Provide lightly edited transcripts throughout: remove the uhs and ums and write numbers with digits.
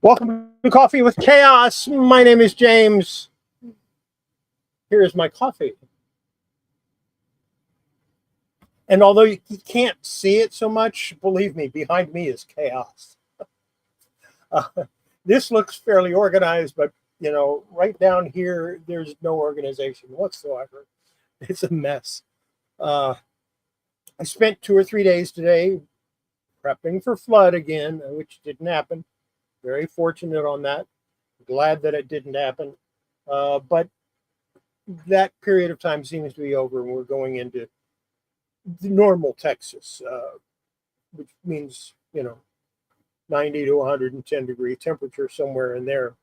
Welcome to Coffee with Chaos. My name is James. Here is my coffee. And although you can't see it so much, believe me, behind me is chaos. Uh, this looks fairly organized, but right down here, there's no organization whatsoever. It's a mess. I spent 2 or 3 days today prepping for flood again, which didn't happen. Very fortunate on that. Glad that it didn't happen. But that period of time seems to be over, and we're going into the normal Texas, which means 90 to 110 degree temperature somewhere in there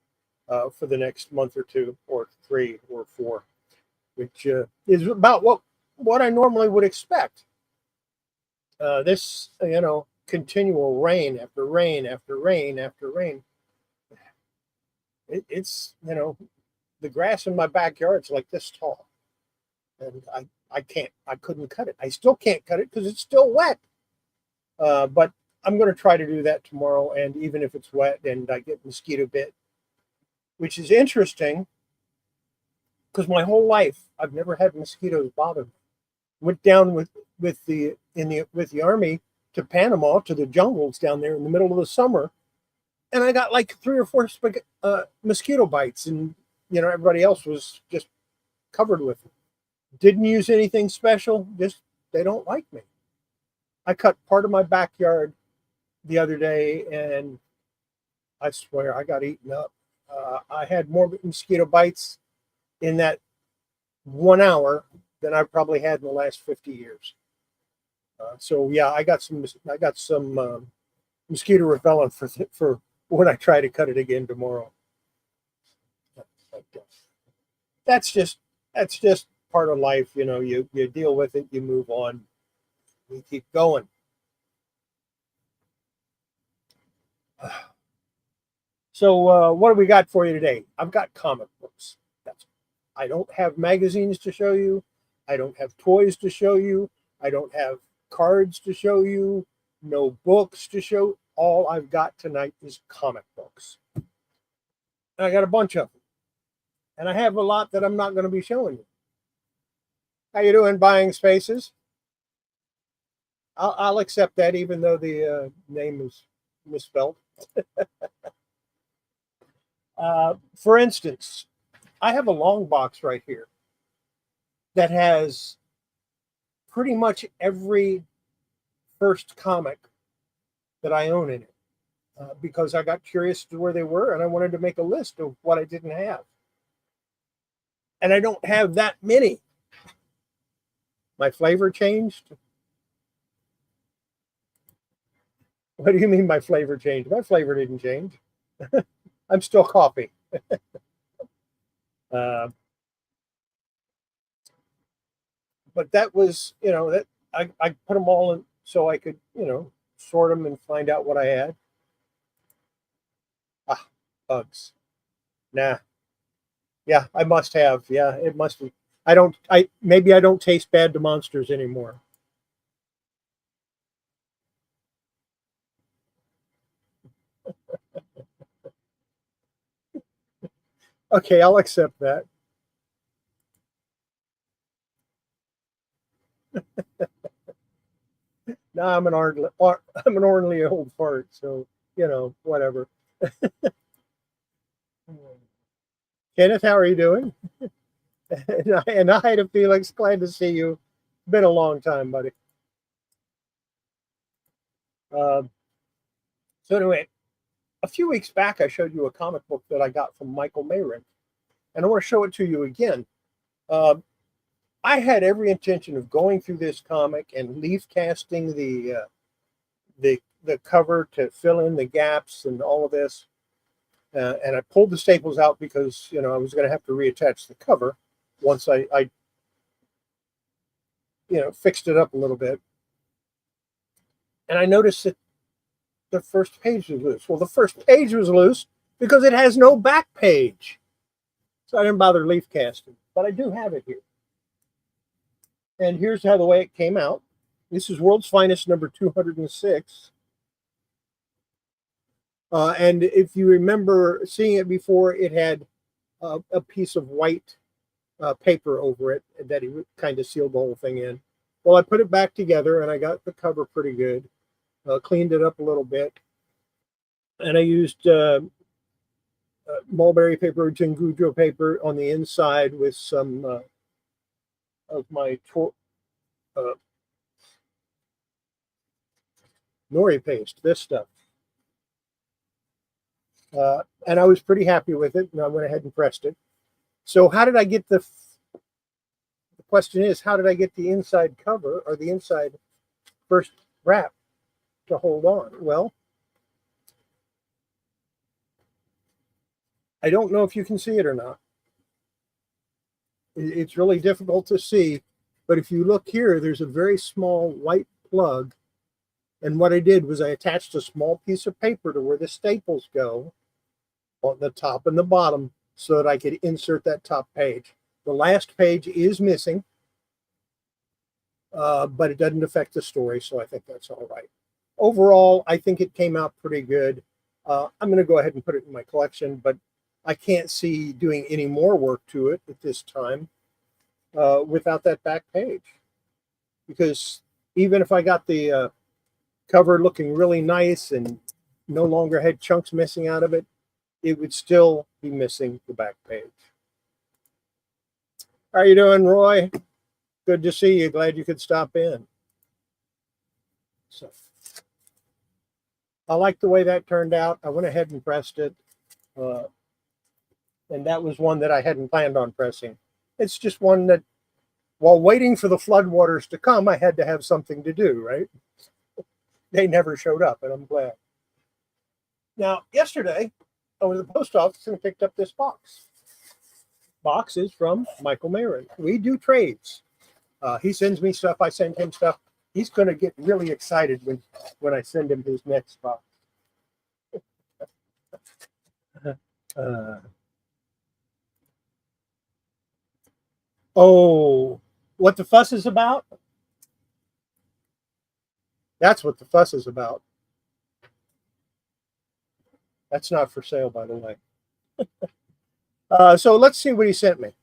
for the next month or two, or 3 or 4, which is about what I normally would expect. This continual rain after rain after rain after rain. It's the grass in my backyard's like this tall, and I couldn't cut it. I still can't cut it because it's still wet. But I'm going to try to do that tomorrow. And even if it's wet and I get mosquito bit, which is interesting because my whole life I've never had mosquitoes bother me. Went down with the army to Panama, to the jungles down there in the middle of the summer, and I got like 3 or 4 mosquito bites, and everybody else was just covered with them. Didn't use anything special, just they don't like me. I cut part of my backyard the other day, and I swear I got eaten up. I had more mosquito bites in that 1 hour than I've probably had in the last 50 years. So yeah, I got some mosquito repellent for when I try to cut it again tomorrow. That's just part of life, you deal with it, you move on, you keep going. So what do we got for you today? I've got comic books. I don't have magazines to show you. I don't have toys to show you. I don't have cards to show you. No books to show. All I've got tonight is comic books. And I got a bunch of them. And I have a lot that I'm not going to be showing you. How you doing, Buying Spaces? I'll accept that, even though the name is misspelled. For instance, I have a long box right here that has pretty much every first comic that I own in it, because I got curious to where they were, and I wanted to make a list of what I didn't have. And I don't have that many. My flavor changed? What do you mean my flavor changed? My flavor didn't change. I'm still coffee. But that was, that I put them all in so I could, sort them and find out what I had. Bugs. Nah. Yeah, I must have. Yeah, it must be. Maybe I don't taste bad to monsters anymore. Okay, I'll accept that. Now I'm an ornery old fart, so whatever. Kenneth, how are you doing? And hi to Felix, glad to see you. Been a long time, buddy. So anyway, a few weeks back, I showed you a comic book that I got from Michael Mayrin, and I want to show it to you again. I had every intention of going through this comic and leaf casting the cover to fill in the gaps and all of this. And I pulled the staples out because I was going to have to reattach the cover once I fixed it up a little bit. And I noticed that the first page was loose. Well, the first page was loose because it has no back page. So I didn't bother leaf casting, but I do have it here. And here's how the way it came out. This is World's Finest number 206. And if you remember seeing it before, it had a piece of white paper over it that he kind of sealed the whole thing in. Well, I put it back together and I got the cover pretty good, cleaned it up a little bit, and I used mulberry paper, Jingujo paper on the inside with some of my uh, nori paste, this stuff. And I was pretty happy with it, and I went ahead and pressed it. So how did I get the question is, how did I get the inside cover or the inside first wrap to hold on? Well, I don't know if you can see it or not. It's really difficult to see, but if you look here, there's a very small white plug. And what I did was I attached a small piece of paper to where the staples go on the top and the bottom so that I could insert that top page. The last page is missing, but it doesn't affect the story, so I think that's all right. Overall, I think it came out pretty good. I'm going to go ahead and put it in my collection, but I can't see doing any more work to it at this time without that back page. Because even if I got the cover looking really nice and no longer had chunks missing out of it, it would still be missing the back page. How are you doing, Roy? Good to see you. Glad you could stop in. So, I like the way that turned out. I went ahead and pressed it. And that was one that I hadn't planned on pressing. It's just one that, while waiting for the floodwaters to come, I had to have something to do, right? They never showed up, and I'm glad. Now, yesterday, I went to the post office and picked up this box. Box is from Michael Marin. We do trades. He sends me stuff. I send him stuff. He's going to get really excited when I send him his next box. Oh, what the fuss is about? That's what the fuss is about. That's not for sale, by the way. So let's see what he sent me.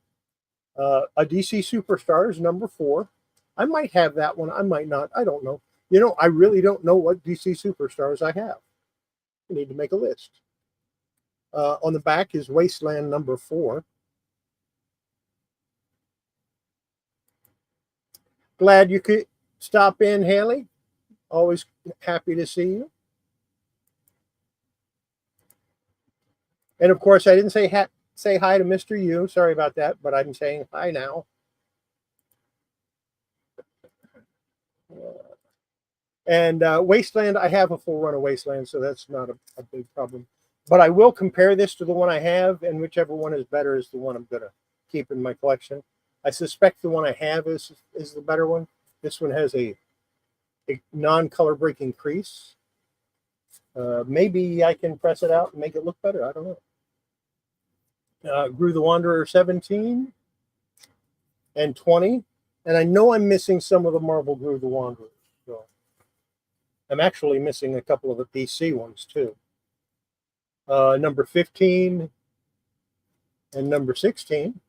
A DC Superstars number 4. I might have that one. I might not. I don't know. You know, I really don't know what DC Superstars I have. I need to make a list. On the back is Wasteland number 4. Glad you could stop in, Haley. Always happy to see you. And of course, I didn't say hi to Mr. U. Sorry about that, but I'm saying hi now. And Wasteland, I have a full run of Wasteland, so that's not a big problem. But I will compare this to the one I have, and whichever one is better is the one I'm going to keep in my collection. I suspect the one I have is the better one. This one has a non-color breaking crease. Maybe I can press it out and make it look better. I don't know. Grew the Wanderer 17 and 20. And I know I'm missing some of the Marvel Grew the Wanderers. So I'm actually missing a couple of the PC ones too. Number 15 and number 16.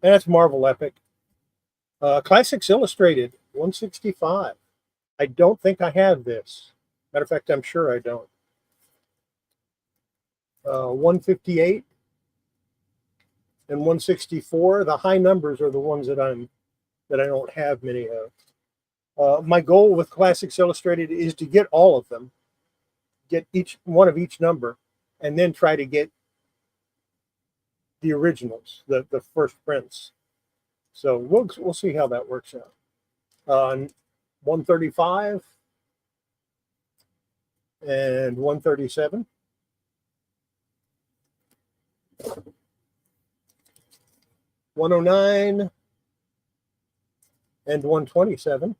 And that's Marvel Epic. Classics Illustrated 165. I don't think I have this. Matter of fact, I'm sure I don't. 158 and 164. The high numbers are the ones that I don't have many of. My goal with Classics Illustrated is to get all of them, get each one of each number, and then try to get the originals, the first prints. So we'll see how that works out. 135 and 137. 109 and 127.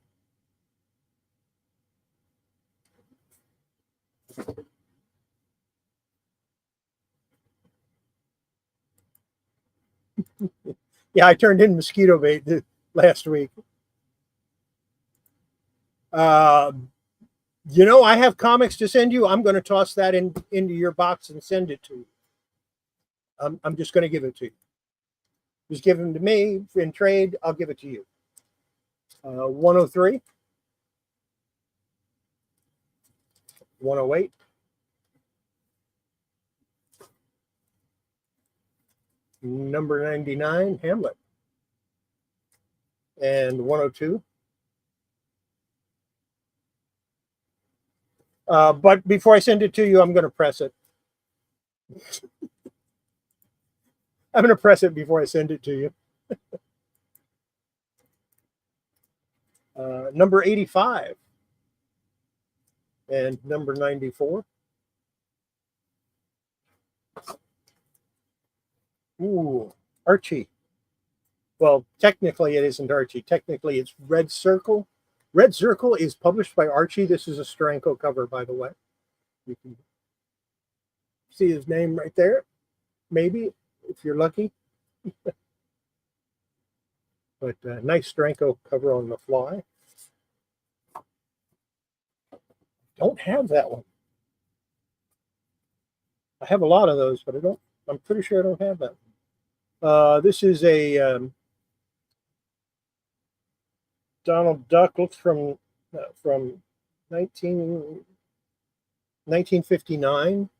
Yeah, I turned in mosquito bait last week. You know, I have comics to send you. I'm going to toss that into your box and send it to you. I'm just going to give it to you. Just give them to me in trade. I'll give it to you. 103, 108, number 99, Hamlet, and 102. But before I send it to you, I'm going to press it. I'm going to press it before I send it to you. Number 85 and number 94. Ooh, Archie. Well, technically it isn't Archie. Technically it's Red Circle. Red Circle is published by Archie. This is a Steranko cover, by the way. You can see his name right there. Maybe, if you're lucky. But nice Steranko cover on the fly. Don't have that one. I have a lot of those, but I'm pretty sure I don't have that one. This is a Donald Duck. Looks from 1959.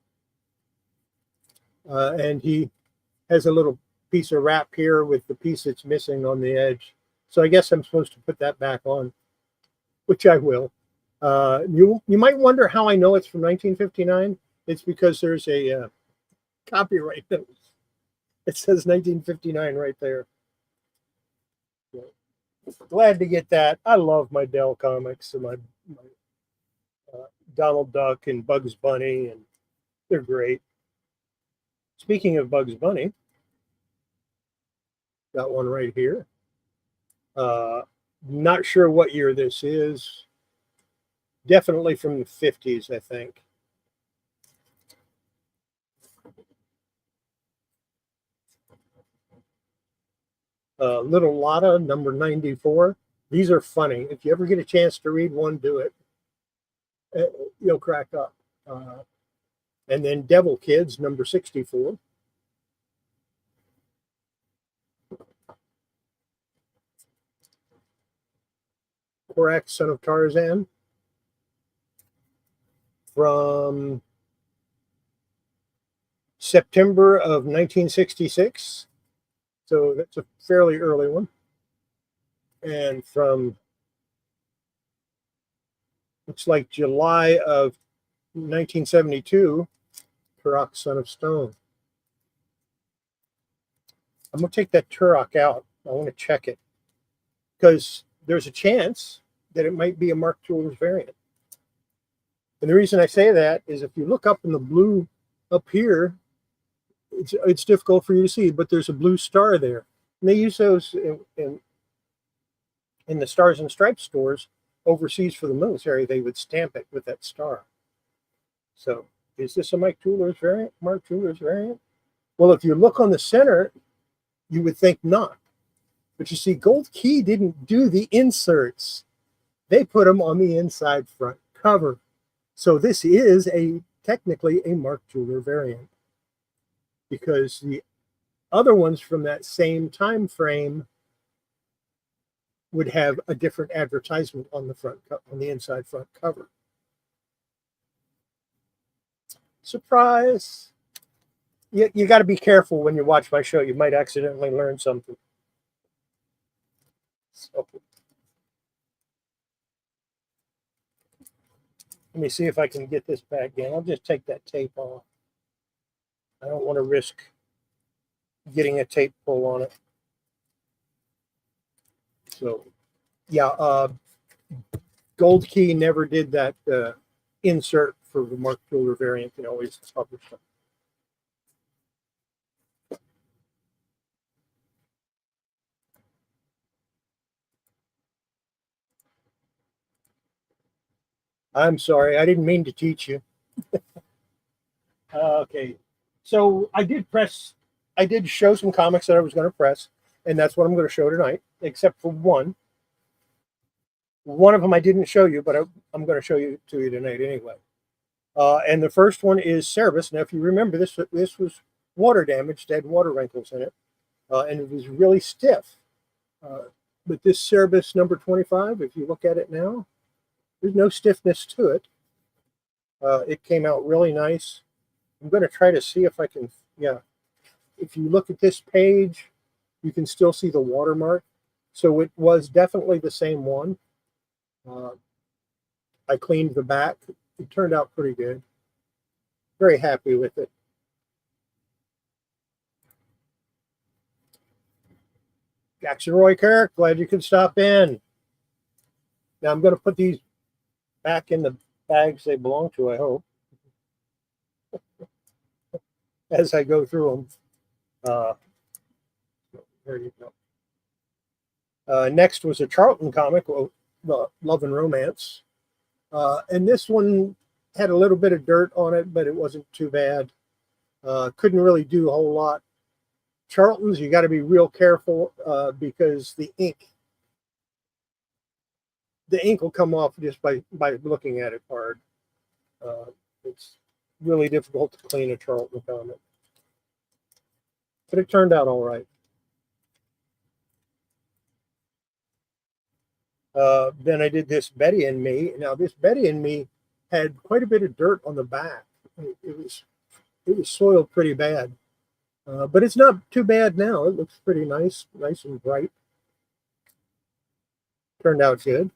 And he has a little piece of wrap here with the piece that's missing on the edge. So I guess I'm supposed to put that back on, which I will. You might wonder how I know it's from 1959. It's because there's a copyright notice. It says 1959 right there. So, glad to get that. I love my Dell comics and my Donald Duck and Bugs Bunny, and they're great. Speaking of Bugs Bunny, got one right here. Not sure what year this is. Definitely from the 50s, I think. Little Lotta, number 94. These are funny. If you ever get a chance to read one, do it. You'll crack up. And then Devil Kids, number 64. Korak, Son of Tarzan, from September of 1966. So that's a fairly early one. And from, looks like July of 1972, Turok, Son of Stone. I'm going to take that Turok out. I want to check it because there's a chance that it might be a Mark Jewelers variant. And the reason I say that is if you look up in the blue up here, it's difficult for you to see, but there's a blue star there. And they use those in the Stars and Stripes stores overseas for the military. They would stamp it with that star. So is this a Mark Jewelers variant? Well, if you look on the center, you would think not. But you see, Gold Key didn't do the inserts. They put them on the inside front cover. So this is technically a Mark Jeweler variant, because the other ones from that same time frame would have a different advertisement on the inside front cover. Surprise! You got to be careful when you watch my show. You might accidentally learn something. So, let me see if I can get this back in. I'll just take that tape off. I don't want to risk getting a tape pull on it. So, yeah, Gold Key never did that insert for the Mark Jeweler variant. They always published them. I'm sorry, I didn't mean to teach you. Okay, so I did show some comics that I was going to press, and that's what I'm going to show tonight, except for one. One of them I didn't show you, but I'm going to show you to you tonight anyway. And the first one is Cerebus. Now, if you remember, this was water damaged, had water wrinkles in it, and it was really stiff. But this Cerebus number 25, if you look at it now, there's no stiffness to it. It came out really nice. I'm going to try to see if I can, yeah. If you look at this page, you can still see the watermark. So it was definitely the same one. I cleaned the back. It turned out pretty good. Very happy with it. Jackson Roy Kirk, glad you could stop in. Now I'm going to put these back in the bags they belong to, I hope, as I go through them. There you go. Next was a Charlton comic, Love and Romance. And this one had a little bit of dirt on it, but it wasn't too bad. Couldn't really do a whole lot. Charlton's, you got to be real careful because the ink will come off just by looking at it hard. It's really difficult to clean a Charlton comic. But it turned out all right. Then I did this Betty and Me. Now this Betty and Me had quite a bit of dirt on the back. It was soiled pretty bad. But it's not too bad now. It looks pretty nice and bright. Turned out good.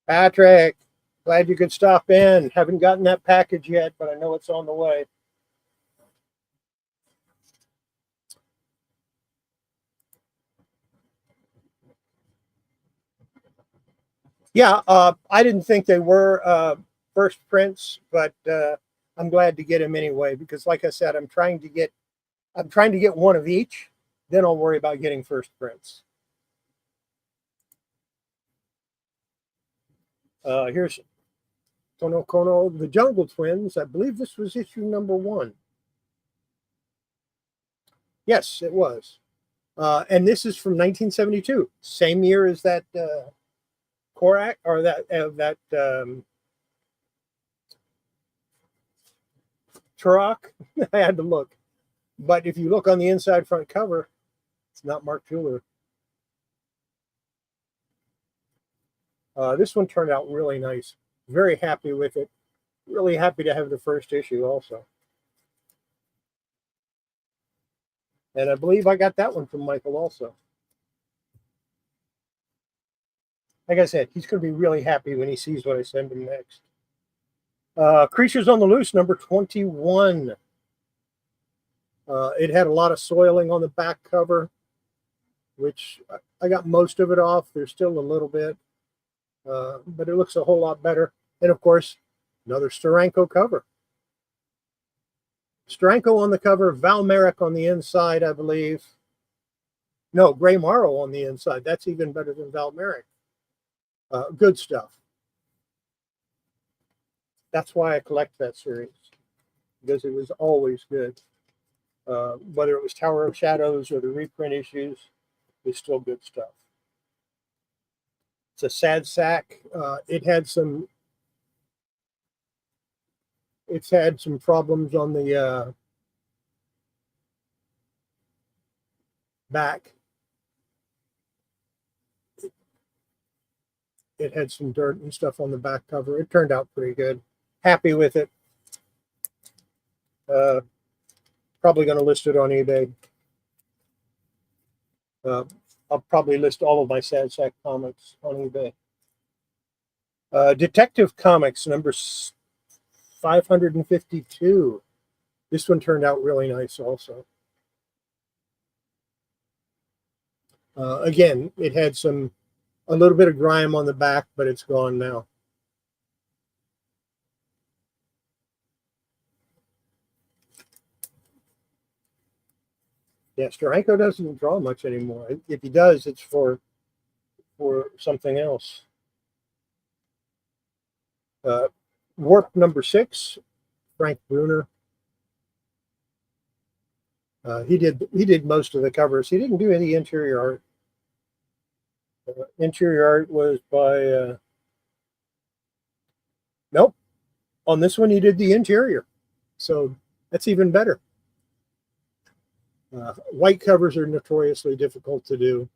Patrick, glad you could stop in. Haven't gotten that package yet, but I know it's on the way. Yeah, I didn't think they were first prints, but I'm glad to get them anyway because, like I said, I'm trying to get one of each. Then I'll worry about getting first prints. Here's Kono, the Jungle Twins. I believe this was issue number 1. Yes, it was. And this is from 1972, same year as that Korak or that Turok. I had to look, but if you look on the inside front cover, it's not Mark Fuller. This one turned out really nice. Very happy with it. Really happy to have the first issue also. And I believe I got that one from Michael also. Like I said, he's going to be really happy when he sees what I send him next. Creatures on the Loose, number 21. It had a lot of soiling on the back cover, which I got most of it off. There's still a little bit, but it looks a whole lot better. And of course, another Steranko cover. Steranko on the cover, Val Merrick on the inside, I believe. No, Gray Morrow on the inside. That's even better than Val Merrick. Good stuff. That's why I collect that series, because it was always good. Whether it was Tower of Shadows or the reprint issues, it's still good stuff. It's a sad sack. It's had some problems on the back. It had some dirt and stuff on the back cover. It turned out pretty good. Happy with it. Probably going to list it on eBay. I'll probably list all of my Sad Sack comics on eBay. Detective Comics, number 552. This one turned out really nice also. Again, it had a little bit of grime on the back, but it's gone now. Yeah, Steranko doesn't draw much anymore. If he does, it's for something else. Warp number 6, Frank Bruner. He did most of the covers. He didn't do any interior art. Interior art was by nope. On this one, he did the interior, so that's even better. White covers are notoriously difficult to do.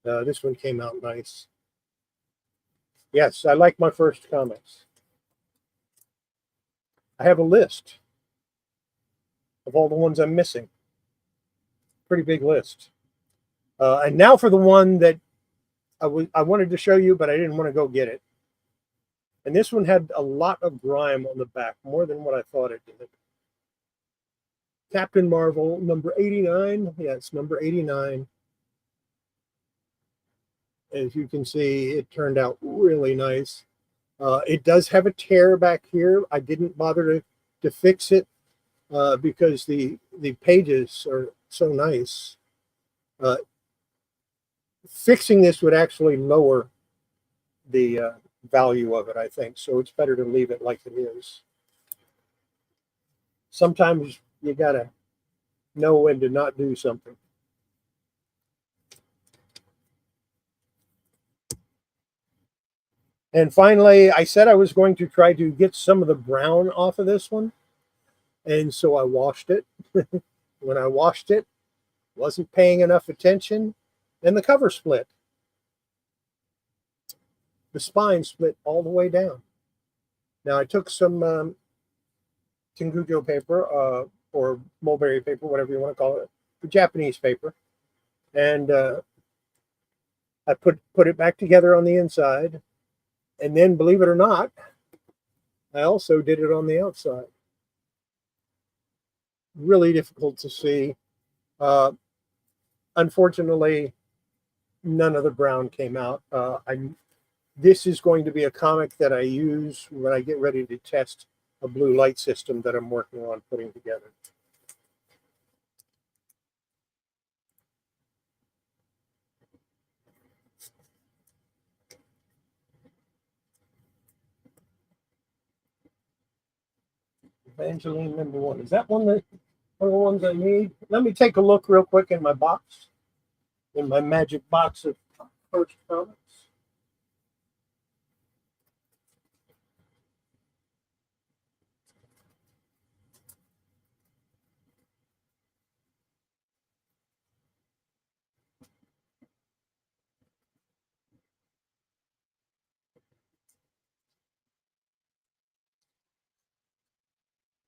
This one came out nice. Yes, I like my first comics. I have a list of all the ones I'm missing. Pretty big list. And now for the one that I wanted to show you, but I didn't want to go get it. And this one had a lot of grime on the back, more than what I thought it did. Captain Marvel, number 89. Yeah, it's number 89. As you can see, it turned out really nice. It does have a tear back here. I didn't bother to fix it because the pages are so nice. Fixing this would actually lower the value of it, I think. So it's better to leave it like it is. Sometimes you gotta know when to not do something. And finally, I said I was going to try to get some of the brown off of this one. And so I washed it. When I washed it, wasn't paying enough attention, and the cover split. The spine split all the way down. Now I took some Tingujo paper or mulberry paper, whatever you want to call it, the Japanese paper, and I put it back together on the inside, and then, believe it or not, I also did it on the outside. Really difficult to see. Unfortunately, none of the brown came out. This is going to be a comic that I use when I get ready to test a blue light system that I'm working on putting together. Evangeline number 1. Is that one of the ones I need? Let me take a look real quick in my box, in my magic box of first comics.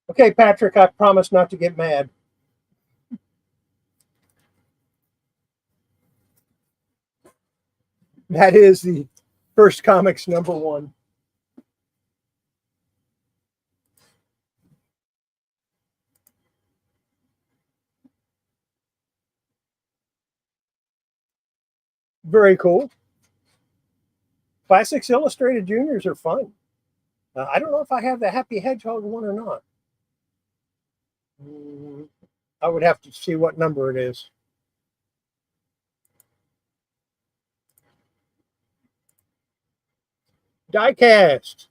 Okay, Patrick, I promise not to get mad. That is the first comics number 1. Very cool. Classics Illustrated Juniors are fun. I don't know if I have the Happy Hedgehog one or not. I would have to see what number it is. Diecast.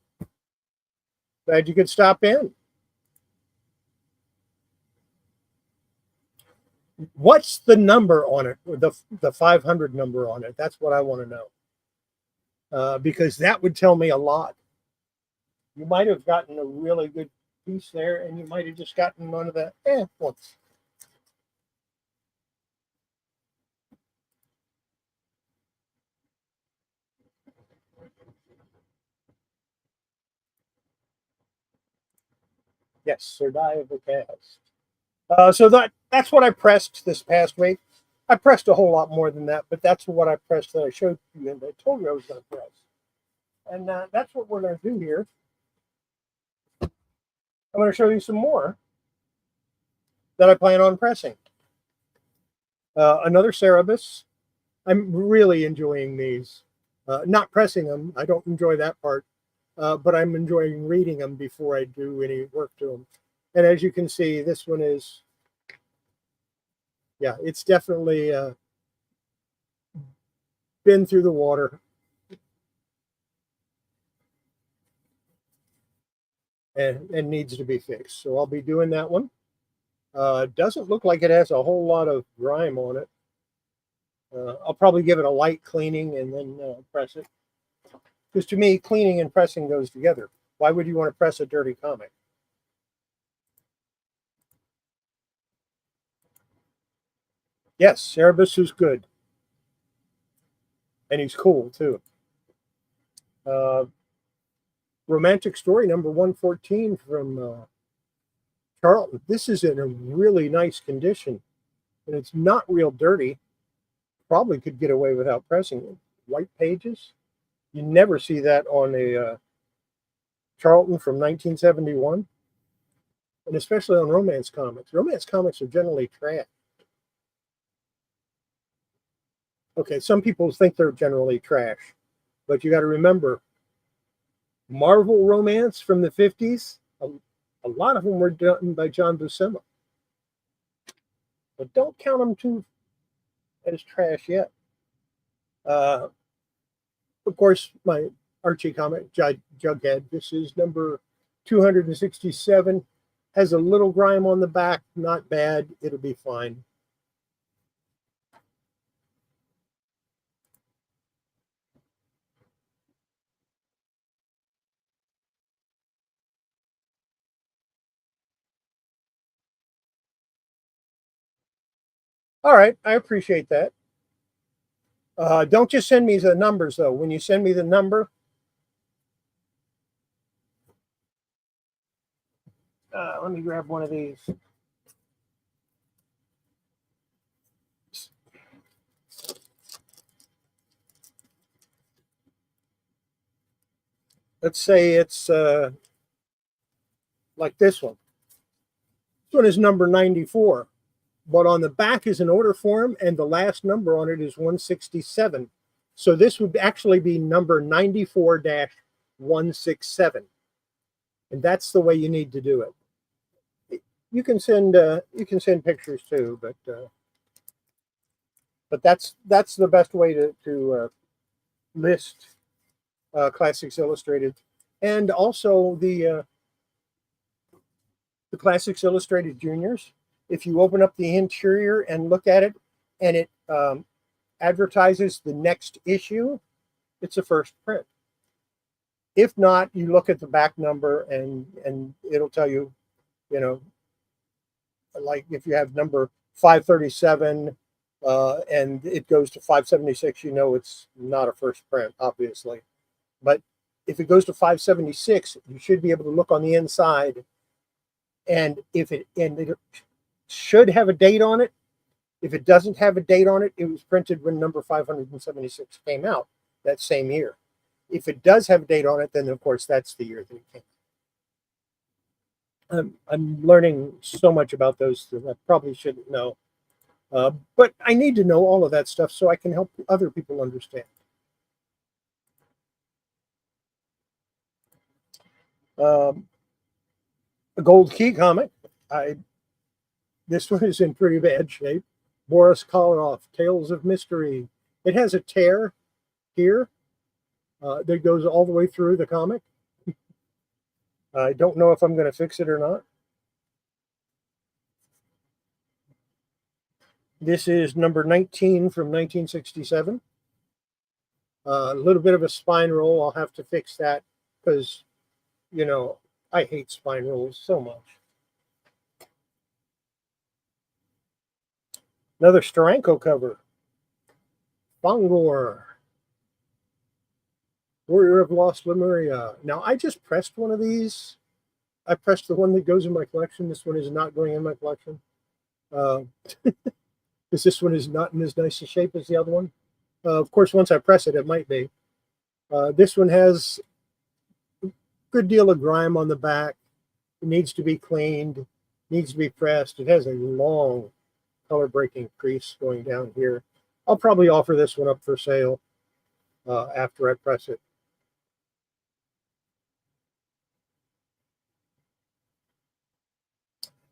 Glad you could stop in. What's the number on it? The 500 number on it? That's what I want to know. Because that would tell me a lot. You might have gotten a really good piece there, and you might have just gotten one of the ones. Yes, Sir Die of the Cast. So that's what I pressed this past week. I pressed a whole lot more than that, but that's what I pressed that I showed you and I told you I was going to press. And that's what we're going to do here. I'm going to show you some more that I plan on pressing. Another Cerebus. I'm really enjoying these. Not pressing them. I don't enjoy that part. But I'm enjoying reading them before I do any work to them. And as you can see, this one is, yeah, it's definitely been through the water. And needs to be fixed. So I'll be doing that one. Doesn't look like it has a whole lot of grime on it. I'll probably give it a light cleaning and then press it. Because to me, cleaning and pressing goes together. Why would you want to press a dirty comic? Yes, Cerebus is good. And he's cool, too. Romantic Story number 114 from Charlton. This is in a really nice condition. And it's not real dirty. Probably could get away without pressing it. White pages. You never see that on a Charlton from 1971. And especially on romance comics. Romance comics are generally trash. Okay, some people think they're generally trash. But you got to remember, Marvel romance from the 50s, a lot of them were done by John Buscema. But don't count them too as trash yet. Of course, my Archie comic, Jughead, this is number 267. Has a little grime on the back, not bad. It'll be fine. All right, I appreciate that. Don't just send me the numbers, though. When you send me the number, let me grab one of these. Let's say it's like this one. This one is number 94, but on the back is an order form, and the last number on it is 167. So this would actually be number 94-167. And that's the way you need to do it. You can send pictures too, but that's the best way to list Classics Illustrated, and also the Classics Illustrated Juniors. If you open up the interior and look at it, and it advertises the next issue, it's a first print. If not, you look at the back number and it'll tell you, you know, like if you have number 537 and it goes to 576, you know it's not a first print, obviously. But if it goes to 576, you should be able to look on the inside, and it should have a date on it. If it doesn't have a date on it, it was printed when number 576 came out that same year. If it does have a date on it, then of course that's the year that it came. I'm learning so much about those that I probably shouldn't know. But I need to know all of that stuff so I can help other people understand. A Gold Key comic. This one is in pretty bad shape. Boris Karloff, Tales of Mystery. It has a tear here that goes all the way through the comic. I don't know if I'm going to fix it or not. This is number 19 from 1967. A little bit of a spine roll. I'll have to fix that because, you know, I hate spine rolls so much. Another Steranko cover. Bangor. Warrior of Lost Lemuria. Now, I just pressed one of these. I pressed the one that goes in my collection. This one is not going in my collection. Because this one is not in as nice a shape as the other one. Of course, once I press it, it might be. This one has a good deal of grime on the back. It needs to be cleaned, needs to be pressed. It has a long color-breaking crease going down here. I'll probably offer this one up for sale after I press it.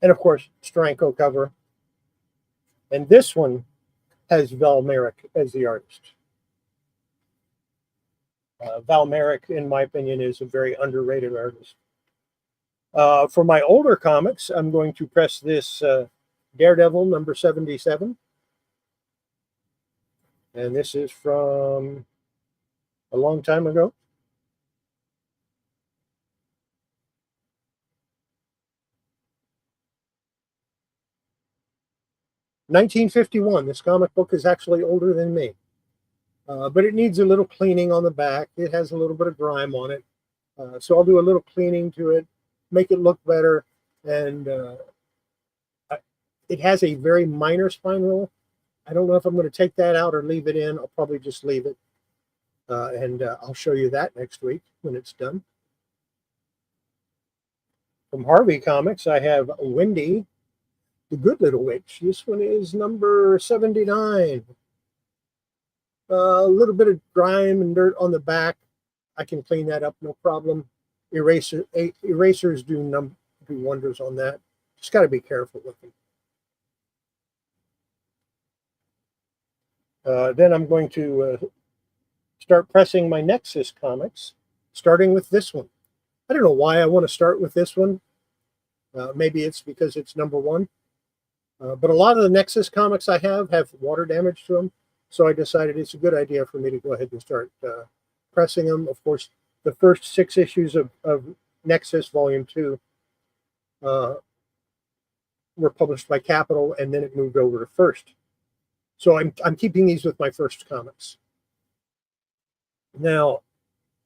And of course, Steranko cover. And this one has Val Merrick as the artist. Val Merrick, in my opinion, is a very underrated artist. For my older comics, I'm going to press this Daredevil number 77. And this is from a long time ago. (1951). This comic book is actually older than me. But it needs a little cleaning on the back. It has a little bit of grime on it. So I'll do a little cleaning to it, make it look better. And it has a very minor spine roll. I don't know if I'm going to take that out or leave it in. I'll probably just leave it. And I'll show you that next week when it's done. From Harvey Comics, I have Wendy, the Good Little Witch. This one is number 79. A little bit of grime and dirt on the back. I can clean that up, no problem. Erasers do wonders on that. Just got to be careful with them. Then I'm going to start pressing my Nexus comics, starting with this one. I don't know why I want to start with this one. Maybe it's because it's number one. But a lot of the Nexus comics I have water damage to them. So I decided it's a good idea for me to go ahead and start pressing them. Of course, the first 6 issues of Nexus Volume 2 were published by Capital, and then it moved over to First. So I'm keeping these with my First comics. Now,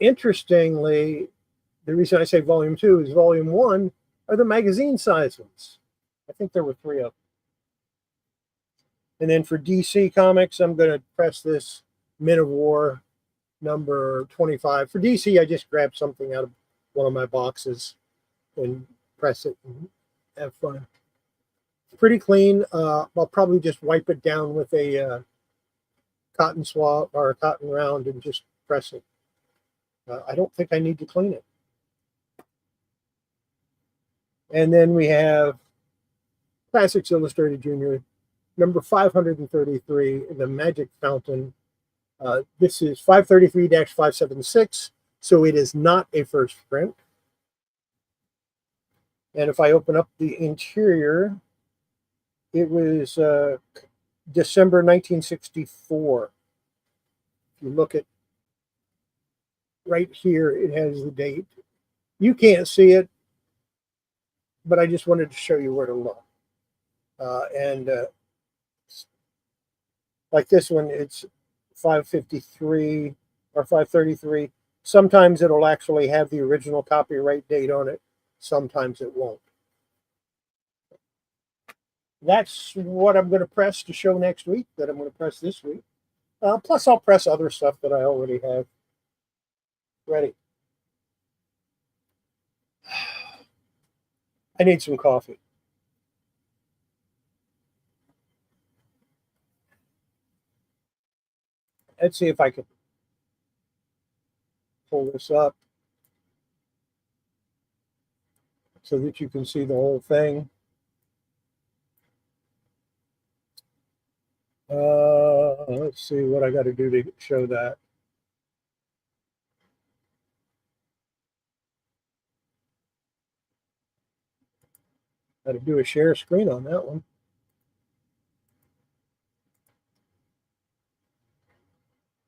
interestingly, the reason I say Volume 2 is Volume 1 are the magazine size ones. I think there were 3 of them. And then for DC Comics, I'm going to press this Men of War number 25. For DC, I just grabbed something out of one of my boxes and press it and have fun. It's pretty clean. I'll probably just wipe it down with a cotton swab or a cotton round and just press it. I don't think I need to clean it. And then we have Classics Illustrated Junior, number 533, The Magic Fountain. This is 533-576, so it is not a first print. And if I open up the interior, it was December 1964. If you look at right here, it has the date. You can't see it, but I just wanted to show you where to look. Like this one, it's 553 or 533. Sometimes it'll actually have the original copyright date on it. Sometimes it won't. That's what I'm going to press to show next week, that I'm going to press this week. Plus, I'll press other stuff that I already have ready. I need some coffee. Let's see if I can pull this up so that you can see the whole thing. Let's see what I got to do to show that. Got to do a share screen on that one.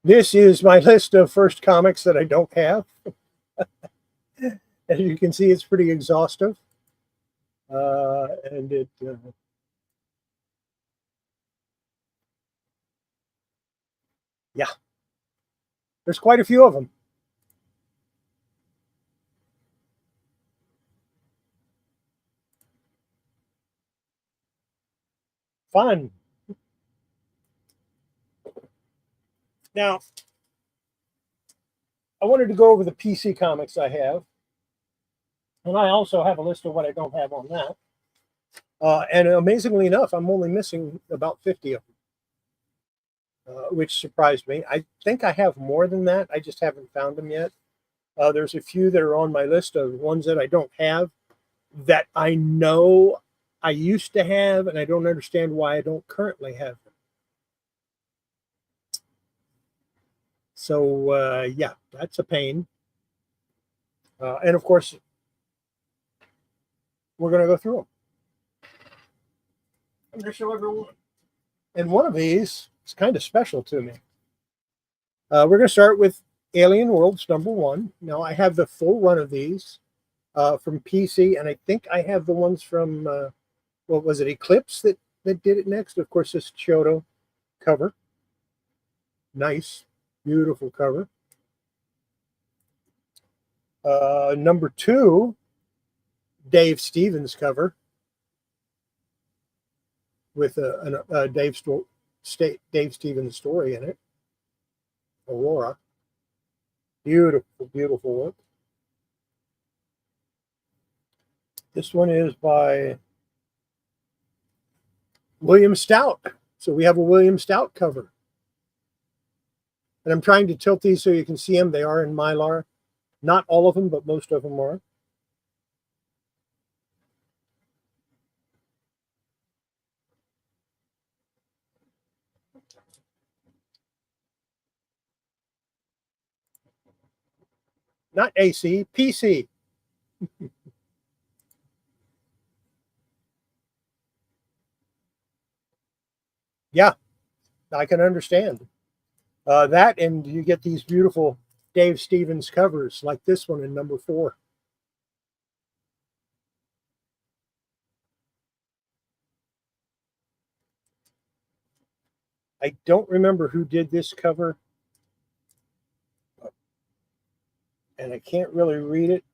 This is my list of first comics that I don't have. As you can see, it's pretty exhaustive. And it yeah, there's quite a few of them. Fun. Now, I wanted to go over the PC comics I have. And I also have a list of what I don't have on that. And amazingly enough, I'm only missing about 50 of them, which surprised me. I think I have more than that. I just haven't found them yet. There's a few that are on my list of ones that I don't have that I know I used to have, and I don't understand why I don't currently have them. So, yeah, that's a pain. And of course, we're going to go through them. I'm going to show everyone. And one of these is kind of special to me. We're going to start with Alien Worlds #1. Now, I have the full run of these from PC, and I think I have the ones from, what was it, Eclipse that did it next? Of course, this Chiodo cover. Nice, beautiful cover. #2, Dave Stevens cover with a Dave Stevens story in it. Aurora. Beautiful, beautiful work. This one is by William Stout. So we have a William Stout cover. And I'm trying to tilt these so you can see them. They are in Mylar. Not all of them, but most of them are. Not AC, PC. Yeah, I can understand. That, and you get these beautiful Dave Stevens covers like this one in #4. I don't remember who did this cover, and I can't really read it.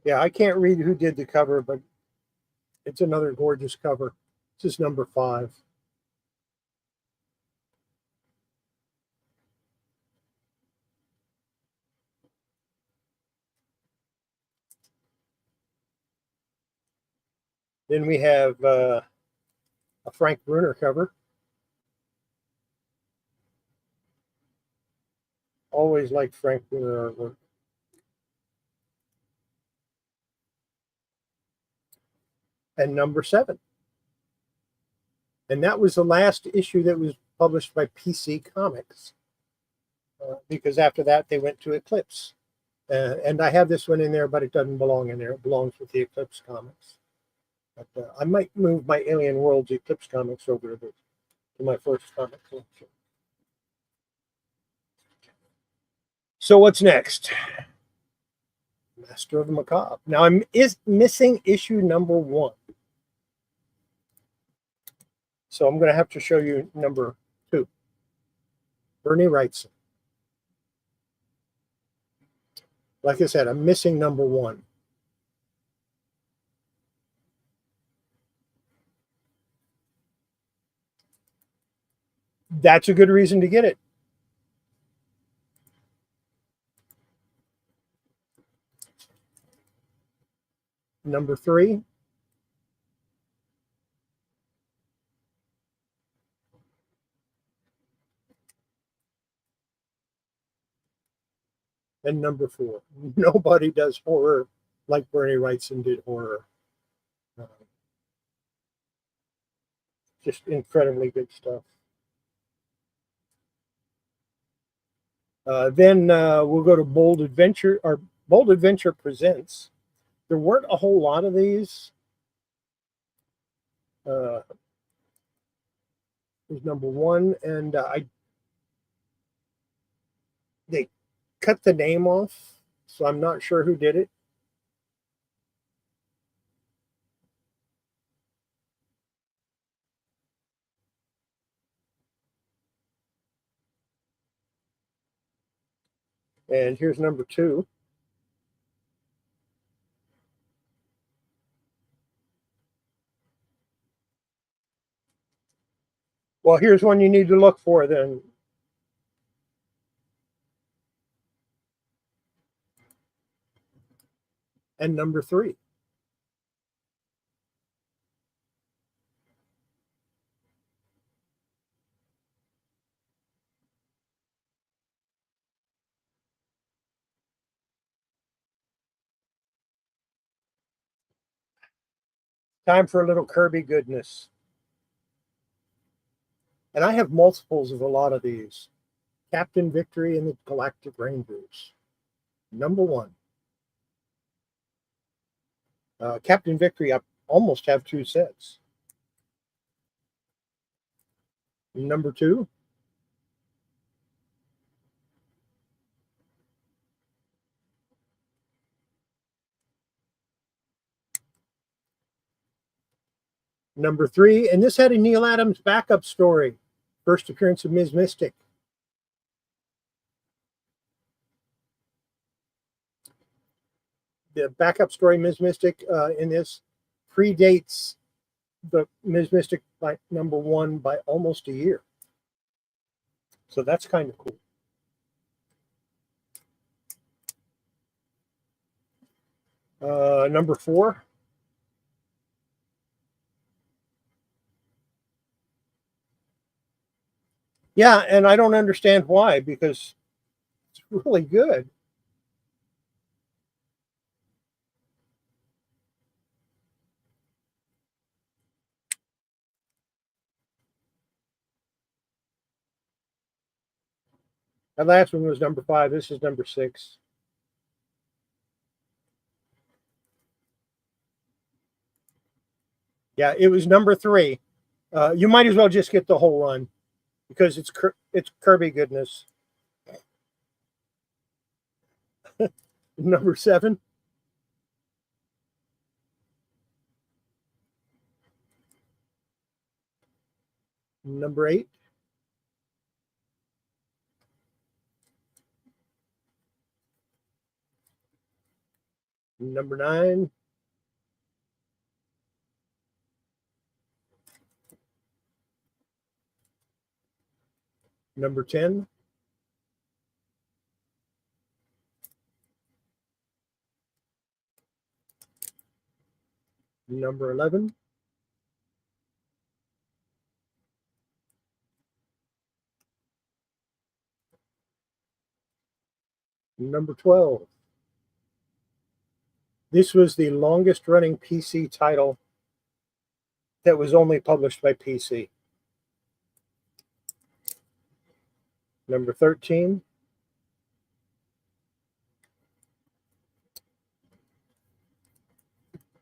Yeah, I can't read who did the cover, but it's another gorgeous cover. This is #5. Then we have a Frank Bruner cover. Always liked Frank Bruner artwork. And #7. And that was the last issue that was published by PC Comics. Because after that, they went to Eclipse. And I have this one in there, but it doesn't belong in there. It belongs with the Eclipse Comics. But I might move my Alien Worlds Eclipse Comics over to my first comic collection. So what's next? Master of the Macabre. Now I'm missing issue #1. So I'm going to have to show you #2. Bernie Wrightson. Like I said, I'm missing #1. That's a good reason to get it. #3. And #4. Nobody does horror like Bernie Wrightson did horror. Just incredibly good stuff. Then we'll go to Bold Adventure, or Bold Adventure Presents. There weren't a whole lot of these. Here's #1, and they cut the name off, so I'm not sure who did it. And here's #2. Well, here's one you need to look for then. And #3. Time for a little Kirby goodness. And I have multiples of a lot of these. Captain Victory and the Galactic Rangers. Number 1. Captain Victory, I almost have 2 sets. Number 2. Number 3, and this had a Neil Adams backup story. First appearance of Ms. Mystic. The backup story, Ms. Mystic, in this predates the Ms. Mystic by number 1 by almost a year. So that's kind of cool. Number 4. Yeah, and I don't understand why, because it's really good. That last one was number 5. This is number 6. Yeah, it was number 3. You might as well just get the whole run because it's Kirby goodness. Number 7. Number 8. Number 9. Number 10. Number 11. Number 12. This was the longest running PC title that was only published by PC. Number 13.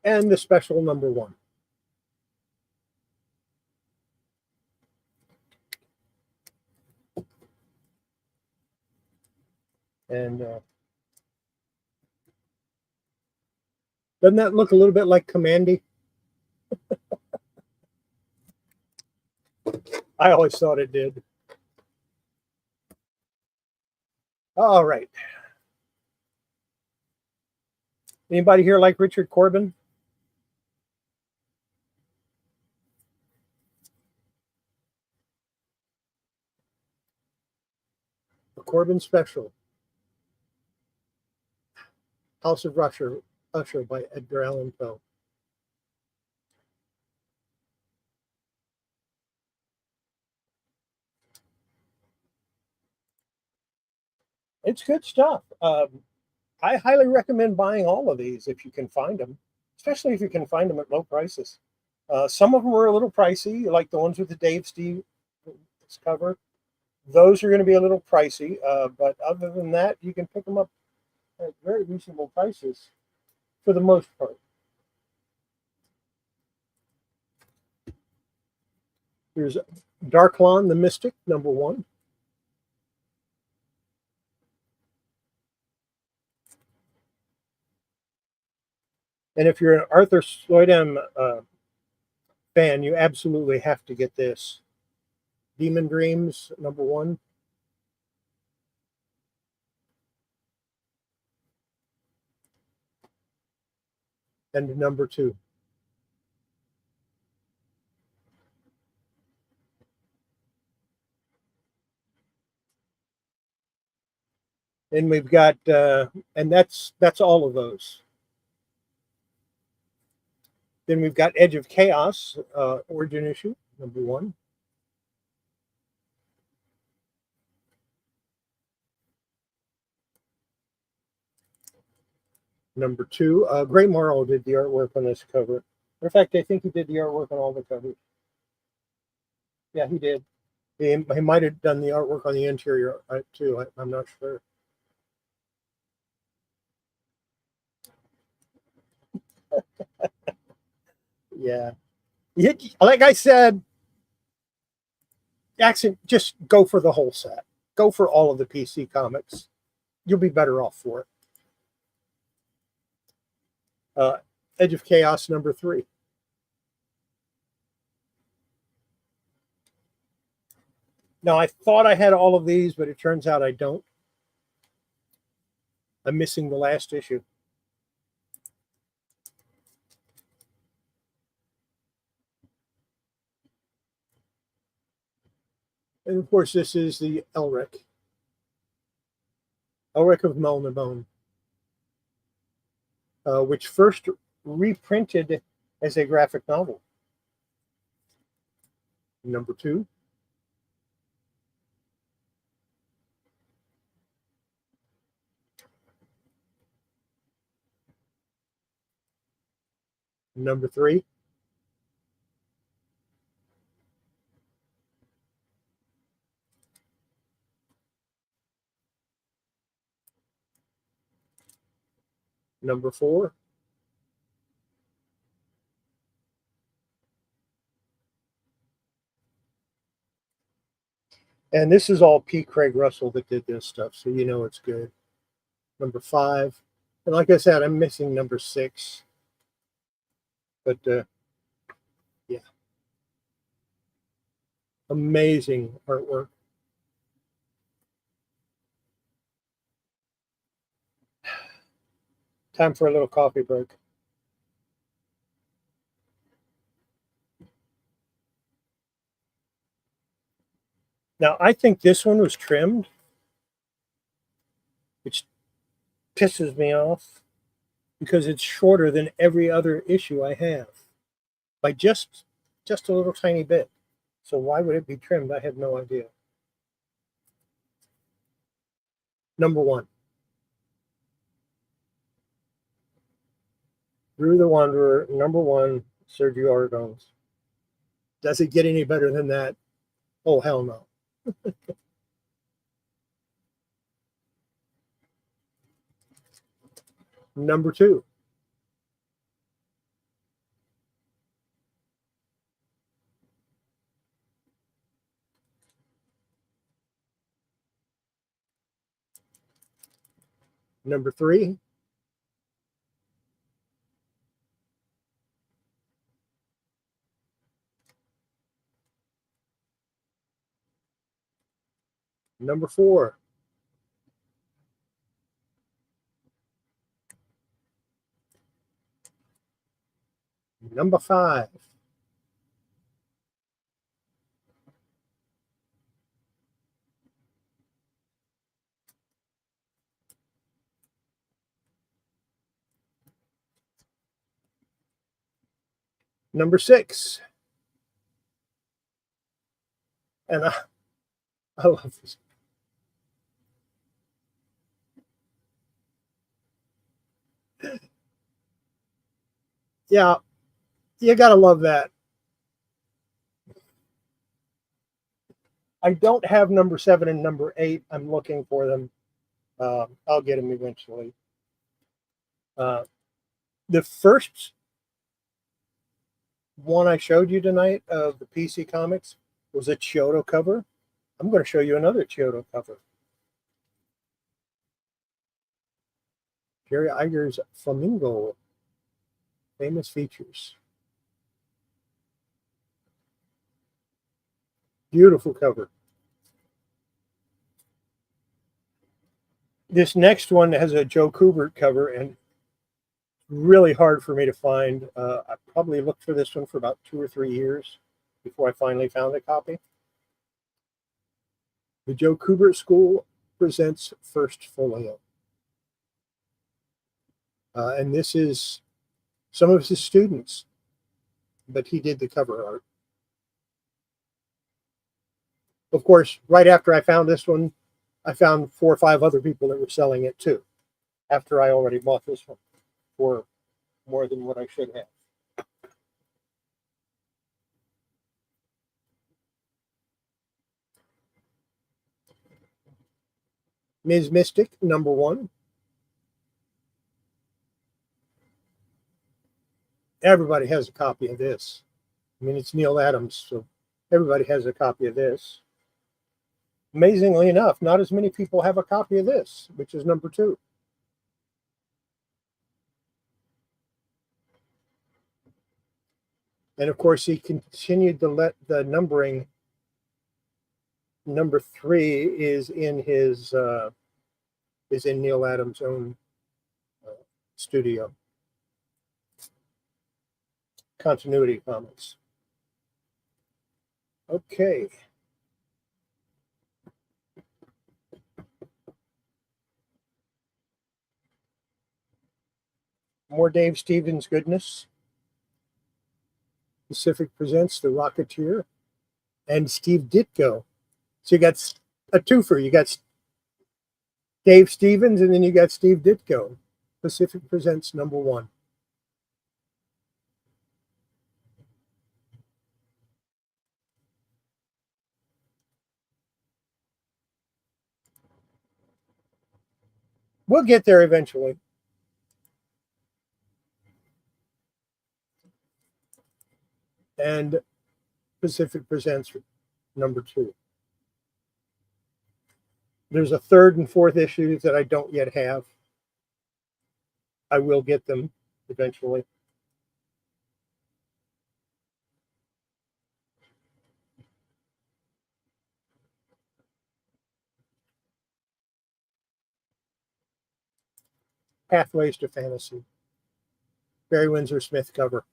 And the special number 1. And doesn't that look a little bit like Commandy? I always thought it did. All right. Anybody here like Richard Corbin? The Corbin Special. House of Usher by Edgar Allan Poe. It's good stuff. I highly recommend buying all of these if you can find them, especially if you can find them at low prices. Some of them are a little pricey, like the ones with the Dave Stevens cover. Those are going to be a little pricey, but other than that, you can pick them up at very reasonable prices for the most part. Here's Darklon the Mystic, number 1. And if you're an Arthur Sloydam fan, you absolutely have to get this. Demon Dreams, number 1. And number 2. And we've got, and that's all of those. Then we've got Edge of Chaos, origin issue, number 1. Number 2, Gray Morrow did the artwork on this cover. In fact, I think he did the artwork on all the covers. Yeah, he did. He might have done the artwork on the interior too. I'm not sure. Yeah. Like I said, Jackson, just go for the whole set. Go for all of the PC comics. You'll be better off for it. Edge of Chaos #3. Now, I thought I had all of these, but it turns out I don't. I'm missing the last issue. And of course, this is the Elric of Melnibone, which first reprinted as a graphic novel. #2. #3. #4. And this is all P. Craig Russell that did this stuff, so you know it's good. #5. And like I said, I'm missing #6. But yeah, amazing artwork. Time for a little coffee break. Now, I think this one was trimmed, which pisses me off because it's shorter than every other issue I have by just a little tiny bit. So why would it be trimmed? I have no idea. #1. Through the Wanderer, #1, Sergio Aragonés. Does it get any better than that? Oh, hell no. #2. #3. #4. #5. #6. And I love this. Yeah, you gotta love that. I don't have #7 and #8. I'm looking for them. I'll get them eventually. The first one I showed you tonight of the PC comics was a Chiodo cover. I'm going to show you another Chiodo cover. Jerry Iger's Flamingo. Famous features. Beautiful cover. This next one has a Joe Kubert cover, and really hard for me to find. I probably looked for this one for about 2 or 3 years before I finally found a copy. The Joe Kubert School presents First Folio. And this is some of his students, but he did the cover art. Of course, right after I found this one, I found 4 or 5 other people that were selling it too, after I already bought this one for more than what I should have. Ms. Mystic, #1. Everybody has a copy of this. I mean, it's Neil Adams, so everybody has a copy of this. Amazingly enough, not as many people have a copy of this, which is number 2. And of course, he continued to let the numbering. Number 3 is in Neil Adams' own studio. Continuity Comics. Okay. More Dave Stevens goodness. Pacific presents The Rocketeer and Steve Ditko. So you got a twofer. You got Dave Stevens and then you got Steve Ditko. Pacific presents number 1. We'll get there eventually. And Pacific presents number 2. There's a 3rd and 4th issues that I don't yet have. I will get them eventually. Pathways to Fantasy. Barry Windsor Smith cover.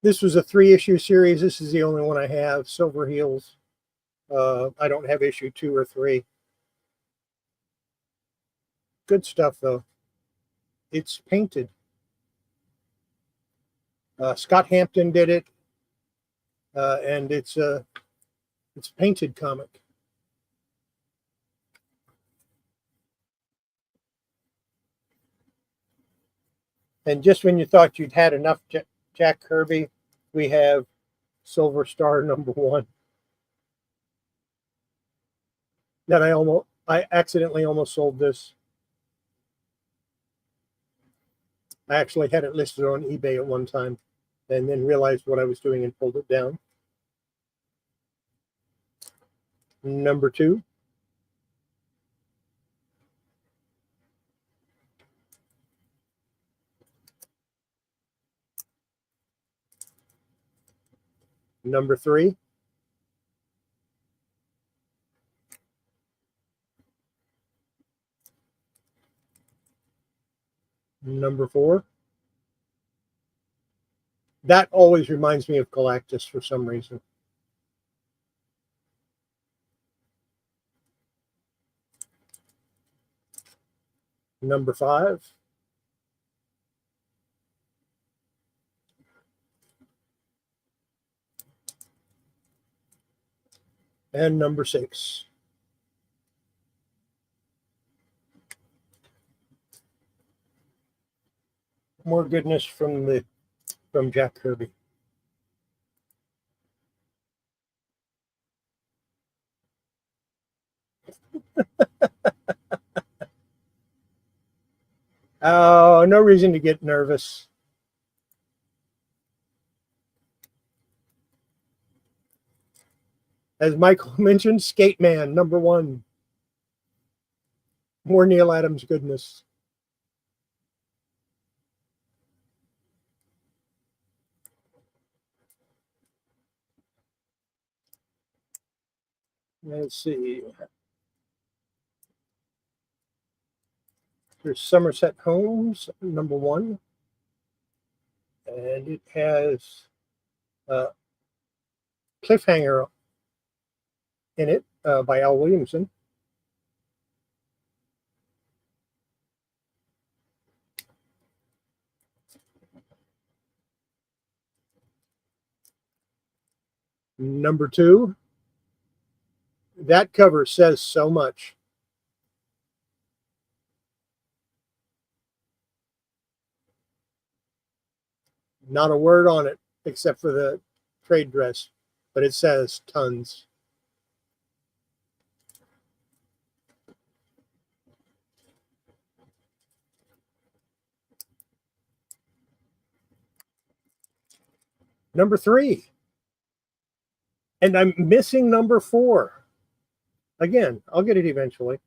This was a 3-issue series. This is the only one I have. Silver Heels. I don't have issue 2 or 3. Good stuff though. It's painted. Scott Hampton did it, and it's a painted comic. And just when you thought you'd had enough Jack Kirby, we have Silver Star number 1. That I accidentally almost sold this. I actually had it listed on eBay at one time and then realized what I was doing and pulled it down. Number 2. Number 3. Number 4. That always reminds me of Galactus for some reason. Number 5. And number 6. More goodness from Jack Kirby. Oh, no reason to get nervous. As Michael mentioned, Skate Man, number 1. More Neil Adams goodness. Let's see. There's Somerset Holmes, number 1. And it has Cliffhanger in it by Al Williamson. Number 2, that cover says so much. Not a word on it except for the trade dress, but it says tons. Number 3, and I'm missing number 4. Again, I'll get it eventually.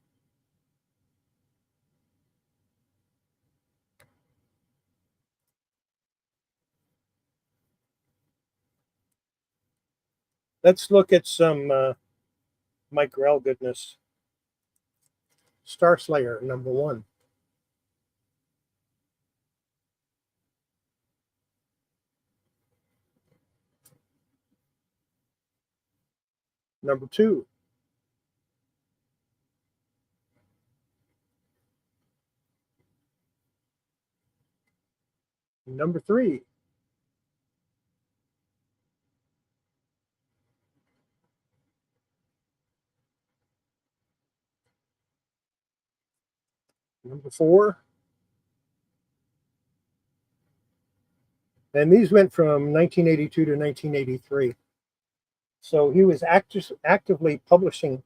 Let's look at some Mike Grell goodness. Star Slayer, number 1. Number 2. Number 3. Number 4. And these went from 1982 to 1983. So he was actively publishing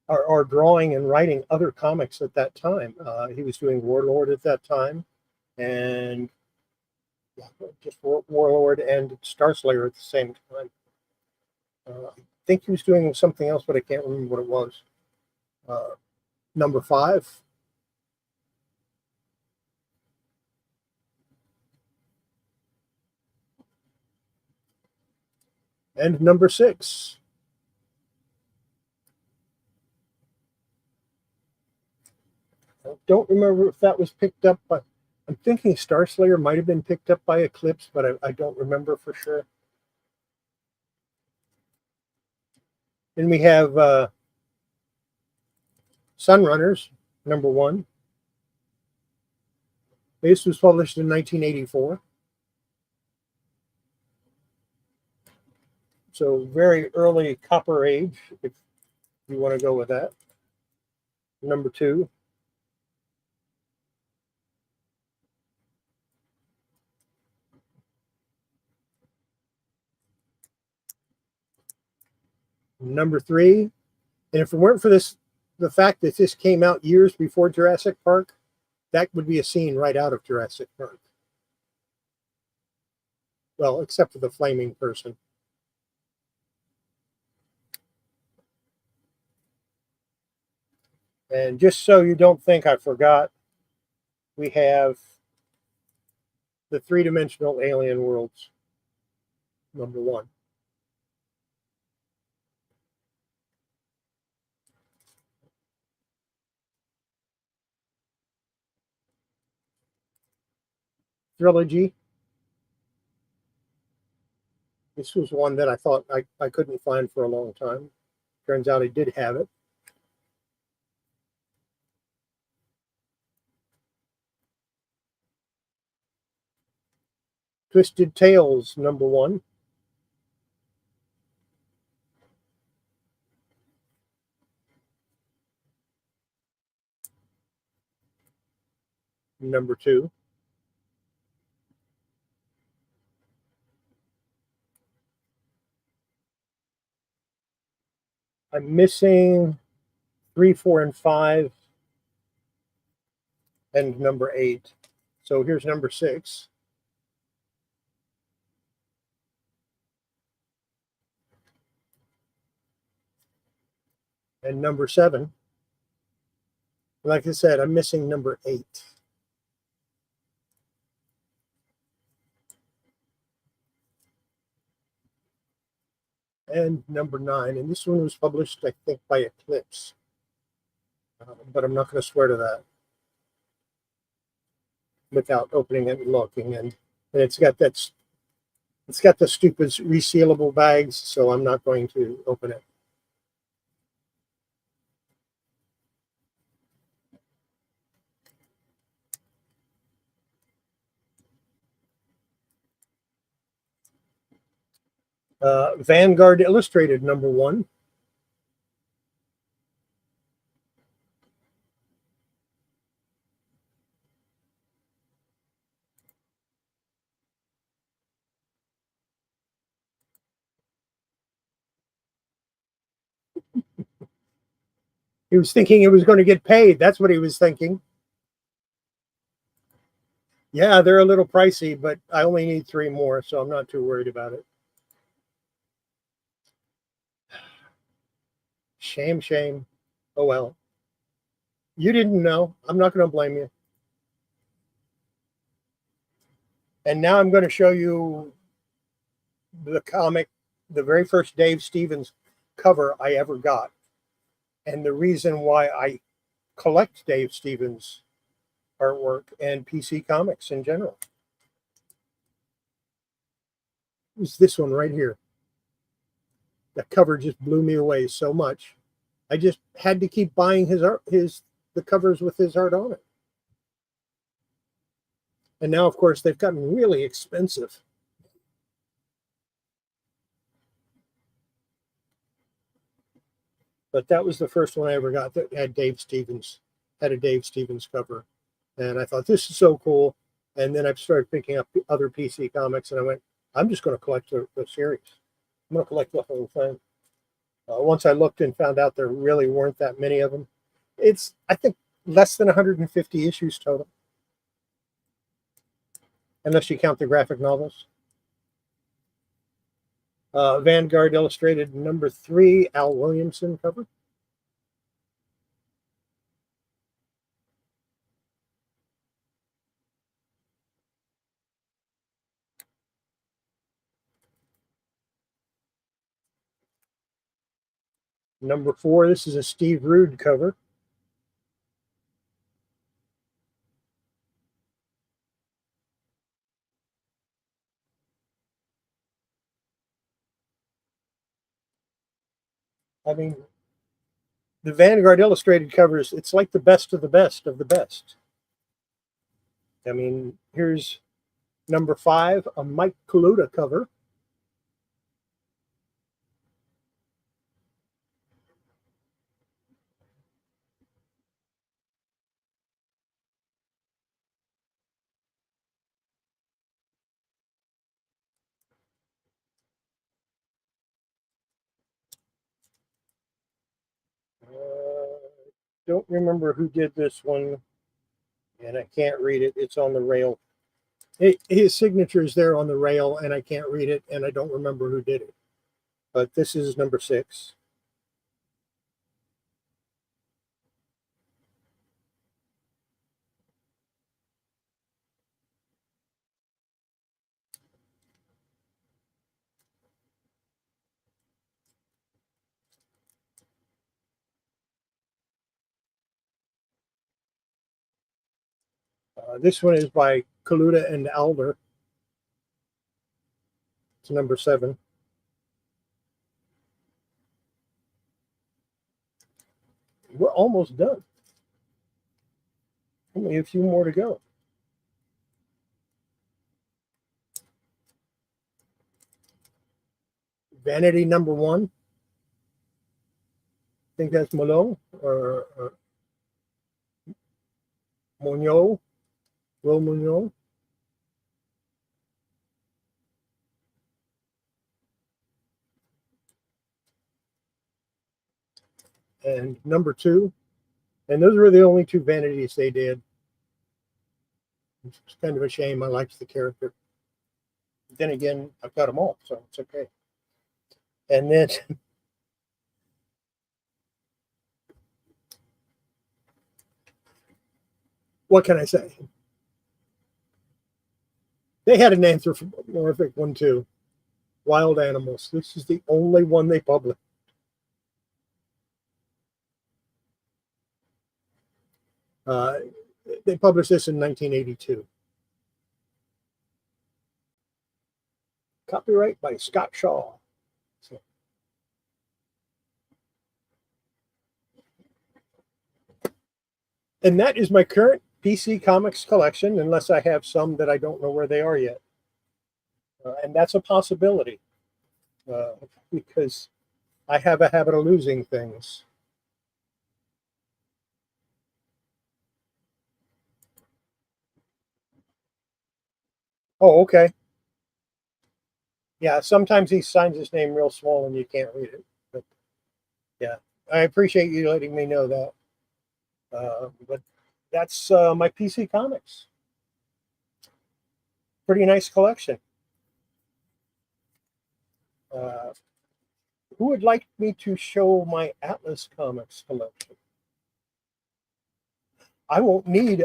or drawing and writing other comics at that time. He was doing Warlord at that time, and just Warlord and Star Slayer at the same time. I think he was doing something else, but I can't remember what it was. Number 5. And number 6. I don't remember if that was picked up by, I'm thinking Star Slayer might have been picked up by Eclipse, but I don't remember for sure. And we have Sunrunners, number 1. This was published in 1984. So very early Copper Age, if you want to go with that. Number 2. Number 3. And if it weren't for this, the fact that this came out years before Jurassic Park, that would be a scene right out of Jurassic Park. Well, except for the flaming person. And just so you don't think I forgot, we have the 3-dimensional alien worlds, number 1. Trilogy. This was one that I thought I couldn't find for a long time. Turns out I did have it. Twisted Tales, number 1. Number 2. I'm missing 3, 4, and 5, and number 8. So here's number 6. And number 7. Like I said, I'm missing number 8. And number 9. And this one was published, I think, by Eclipse. But I'm not going to swear to that without opening it and looking. And it's got the stupid resealable bags, so I'm not going to open it. Vanguard Illustrated #1. He was thinking it was going to get paid. That's what he was thinking. Yeah, they're a little pricey, but I only need 3 more, so I'm not too worried about it. Shame, shame. Oh well. You didn't know. I'm not going to blame you. And now I'm going to show you the comic, the very first Dave Stevens cover I ever got. And the reason why I collect Dave Stevens artwork and PC comics in general is this one right here. That cover just blew me away so much. I just had to keep buying his art, the covers with his art on it. And now, of course, they've gotten really expensive. But that was the first one I ever got that had Dave Stevens, had a Dave Stevens cover. And I thought, this is so cool. And then I started picking up other PC comics, and I went, I'm just going to collect the series. I'm going to collect the whole thing. Once I looked and found out there really weren't that many of them. It's, I think, less than 150 issues total, unless you count the graphic novels. Vanguard Illustrated #3, Al Williamson cover. #4, this is a Steve Rude cover. I mean, the Vanguard Illustrated covers, it's like the best of the best of the best. I mean, here's #5, a Mike Kaluta cover. Don't remember who did this one, and I can't read it. It's on the rail. His signature is there on the rail, and I can't read it, and I don't remember who did it. But this is #6. This one is by Kaluta and Alder. It's #7. We're almost done. Only a few more to go. Vanity #1. I think that's Malone or Munoz, Will Munoz. And #2. And those were the only 2 vanities they did. It's kind of a shame. I liked the character. But then again, I've got them all, so it's okay. And then what can I say? They had an anthropomorphic one too. Wild Animals. This is the only one they published. They published this in 1982. Copyright by Scott Shaw. So. And that is my current PC Comics collection, unless I have some that I don't know where they are yet. And that's a possibility. uh, because I have a habit of losing things. Oh, okay. Yeah, sometimes he signs his name real small and you can't read it. But yeah, I appreciate you letting me know that. But that's my PC Comics. Pretty nice collection. Uh, who would like me to show my Atlas Comics collection? I won't need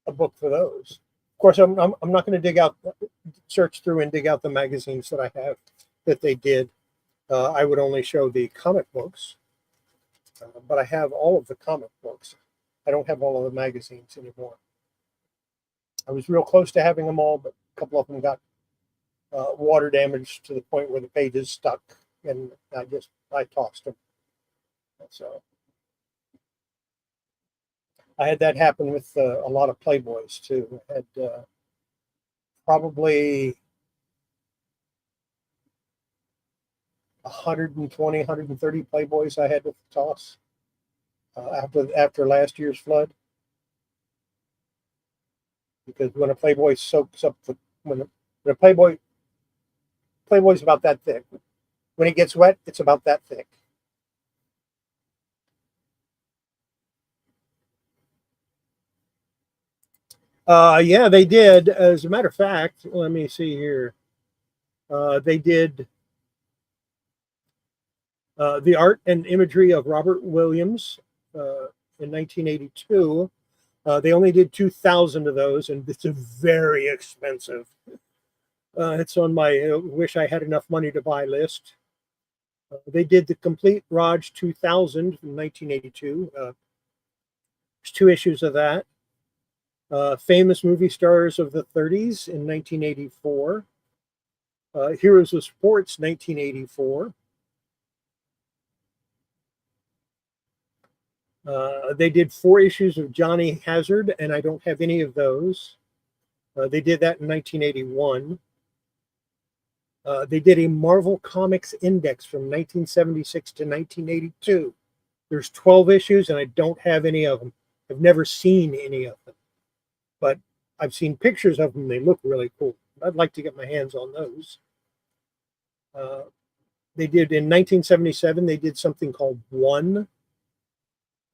a book for those. Of course, I'm not going to search through and dig out the magazines that I have that they did. I would only show the comic books, but I have all of the comic books. I don't have all of the magazines anymore. I was real close to having them all, but a couple of them got water damage to the point where the pages stuck, and I tossed them. So I had that happen with a lot of Playboys too. I had probably 120, 130 Playboys I had to toss after last year's flood. Because when a Playboy soaks up when a Playboy's about that thick. When it gets wet, it's about that thick. Yeah, they did. As a matter of fact, let me see here. They did the art and imagery of Robert Williams in 1982. They only did 2,000 of those, and it's very expensive. It's on my wish I had enough money to buy list. They did the complete Raj 2000 in 1982. There's 2 issues of that. Famous movie stars of the 30s in 1984. Heroes of Sports 1984. They did 4 issues of Johnny Hazard, and I don't have any of those. They did that in 1981. They did a Marvel Comics Index from 1976 to 1982. There's 12 issues, and I don't have any of them. I've never seen any of them, but I've seen pictures of them. They look really cool. I'd like to get my hands on those. They did in 1977. They did something called One.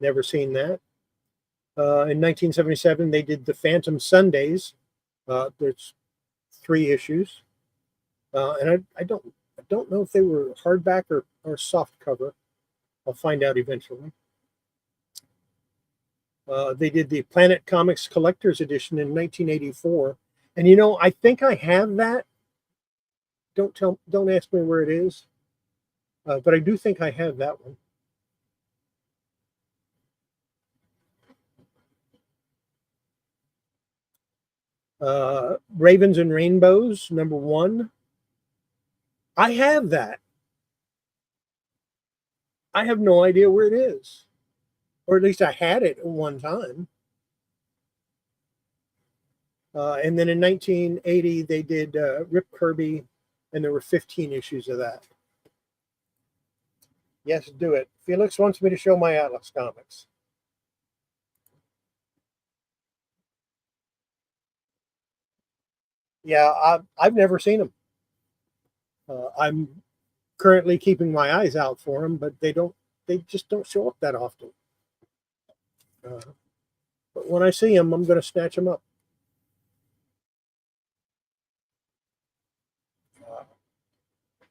Never seen that. In 1977, they did the Phantom Sundays. There's 3 issues, and I don't know if they were hardback or soft cover. I'll find out eventually. They did the Planet Comics Collector's Edition in 1984, and I think I have that. Don't ask me where it is, but I do think I have that one. Ravens and Rainbows, #1. I have that. I have no idea where it is, or at least I had it at one time. And then in 1980, they did Rip Kirby, and there were 15 issues of that. Yes, do it. Felix wants me to show my Atlas Comics. Yeah, I've never seen them. I'm currently keeping my eyes out for them, but they just don't show up that often. But when I see them, I'm going to snatch them up.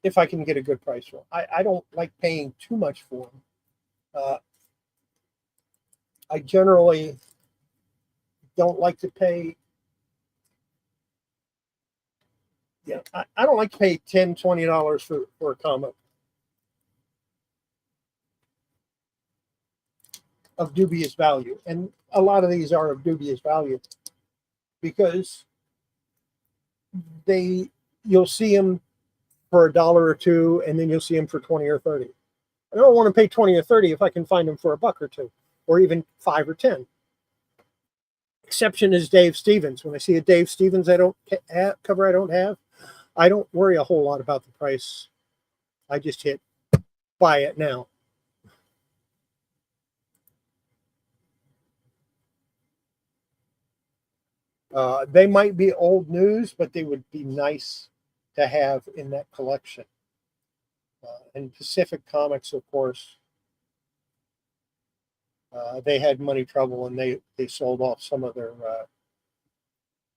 If I can get a good price for them. I don't like paying too much for them. I generally don't like to pay. Yeah, I don't like to pay $10, $20 for a comic of dubious value. And a lot of these are of dubious value because you'll see them for $1 or $2, and then you'll see them for 20 or 30. I don't want to pay 20 or 30 if I can find them for $1 or $2, or even 5 or 10. Exception is Dave Stevens. When I see a Dave Stevens cover I don't have, I don't worry a whole lot about the price. I just hit buy it now. They might be old news, but they would be nice to have in that collection. And Pacific Comics, of course, they had money trouble and they sold off some of their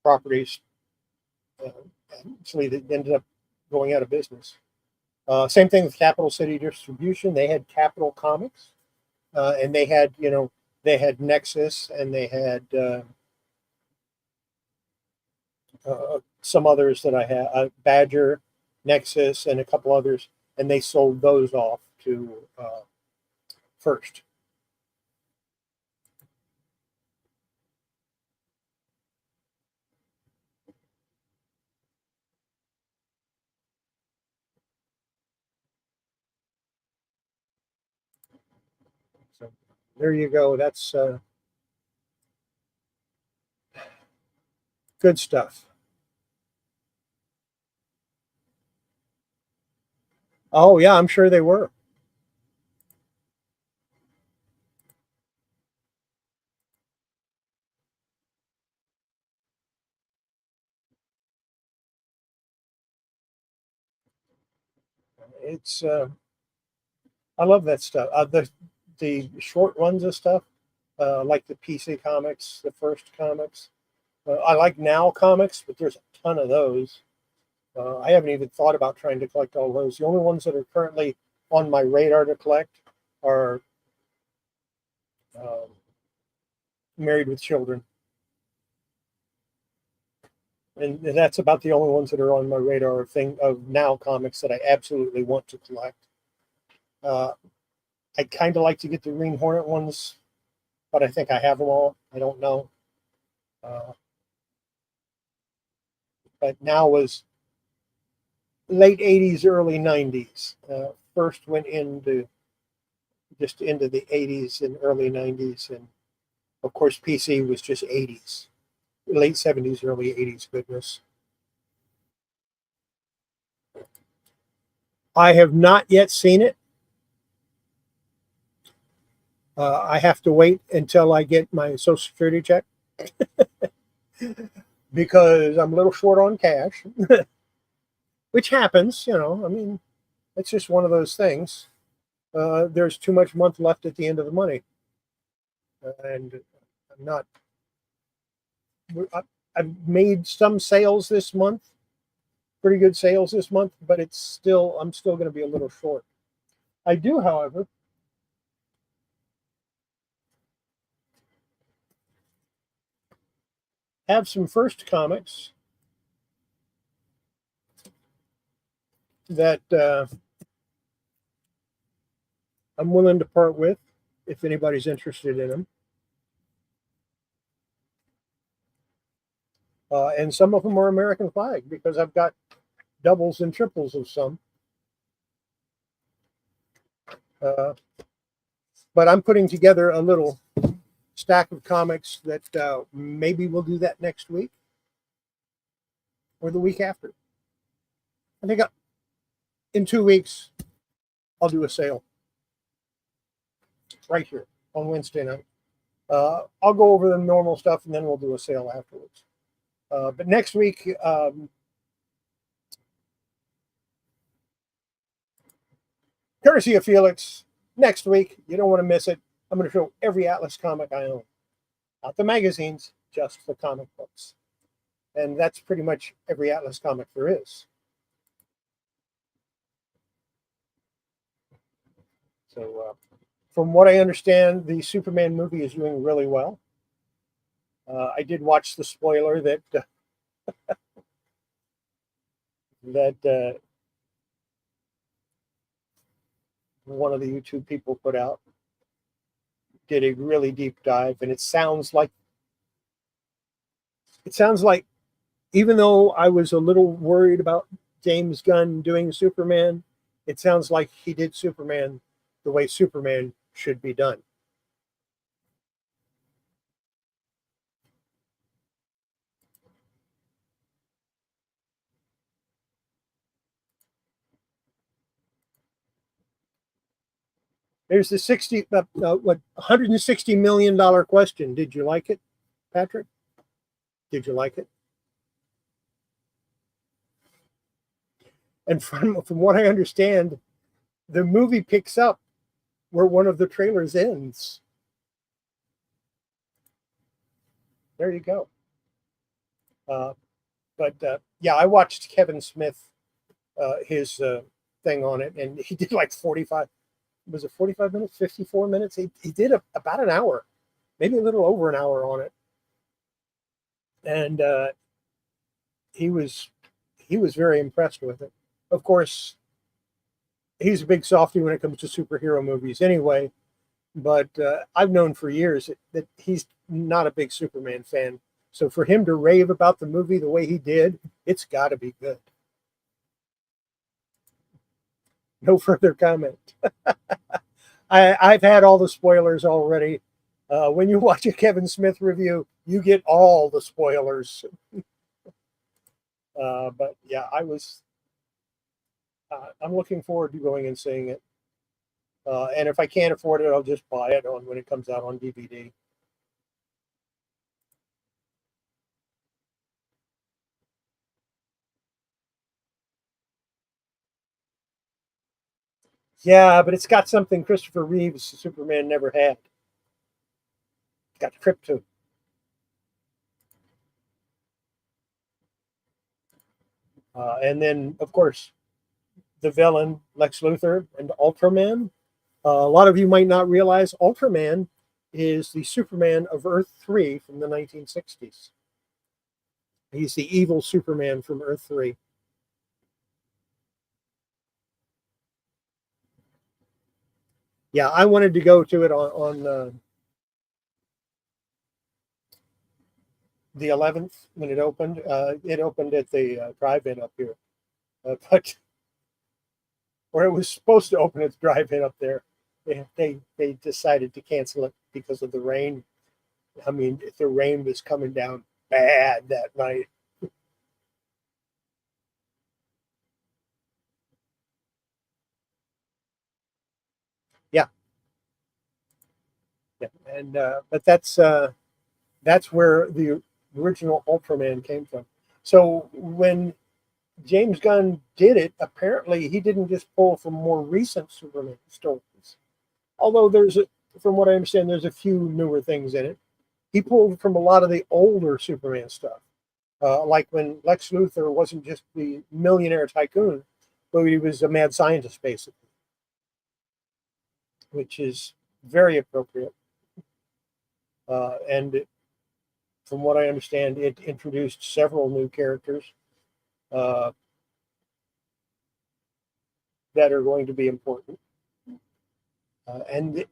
properties. Actually, they ended up going out of business. Same thing with Capital City Distribution. They had Capital Comics, and they had they had Nexus and they had some others that I had, Badger, Nexus, and a couple others, and they sold those off to First. So there you go. That's good stuff. Oh yeah, I'm sure they were. It's I love that stuff. The short runs of stuff, like the PC comics, the First comics. I like Now comics, but there's a ton of those. I haven't even thought about trying to collect all those. The only ones that are currently on my radar to collect are um, Married with Children, and that's about the only ones that are on my radar of Now comics that I absolutely want to collect. Uh, I kind of like to get the Green Hornet ones, but I think I have them all. I don't know. Uh, but Now was late 80s, early 90s. First went into just into the 80s and early 90s. And of course, PC was just 80s, late 70s, early 80s goodness. I have not yet seen it. I have to wait until I get my Social Security check because I'm a little short on cash, which happens, I mean, it's just one of those things. There's too much month left at the end of the money. And I'm not, I've made some sales this month, pretty good sales this month, but I'm still going to be a little short. I do, however, have some First comics that I'm willing to part with if anybody's interested in them. And some of them are American flag because I've got doubles and triples of some. Uh, but I'm putting together a little stack of comics that maybe we'll do that next week or the week after. I think in 2 weeks, I'll do a sale right here on Wednesday night. I'll go over the normal stuff and then we'll do a sale afterwards. But next week, courtesy of Felix, next week, you don't want to miss it. I'm going to show every Atlas comic I own. Not the magazines, just the comic books. And that's pretty much every Atlas comic there is. So, from what I understand, the Superman movie is doing really well. I did watch the spoiler that one of the YouTube people put out. Did a really deep dive, and it sounds like even though I was a little worried about James Gunn doing Superman, it sounds like he did Superman the way Superman should be done. There's the 160 million dollar question. Did you like it, Patrick? Did you like it? And from what I understand, the movie picks up where one of the trailers ends. There you go. But yeah, I watched Kevin Smith, his thing on it, and he did like 45. Was it 45 minutes? 54 minutes? He did about an hour, maybe a little over an hour on it, and he was very impressed with it. Of course, he's a big softie when it comes to superhero movies, anyway. But I've known for years that he's not a big Superman fan. So for him to rave about the movie the way he did, it's got to be good. No further comment. I've had all the spoilers already. When you watch a Kevin Smith review, you get all the spoilers. But yeah, I'm looking forward to going and seeing it. And if I can't afford it, I'll just buy it when it comes out on DVD. Yeah, but it's got something Christopher Reeve's Superman never had. It's got crypto. And then, of course, the villain, Lex Luthor, and Ultraman. A lot of you might not realize Ultraman is the Superman of Earth 3 from the 1960s. He's the evil Superman from Earth 3. Yeah, I wanted to go to it on the 11th when it opened. It opened at the drive-in up here, but or it was supposed to open at the drive-in up there. They decided to cancel it because of the rain. I mean, the rain was coming down bad that night. Yeah, yeah, and but that's where the original Ultraman came from. So when James Gunn did it, apparently he didn't just pull from more recent Superman stories. Although from what I understand, there's a few newer things in it. He pulled from a lot of the older Superman stuff, like when Lex Luthor wasn't just the millionaire tycoon, but he was a mad scientist, basically, which is very appropriate. And from what I understand, it introduced several new characters uh, that are going to be important. And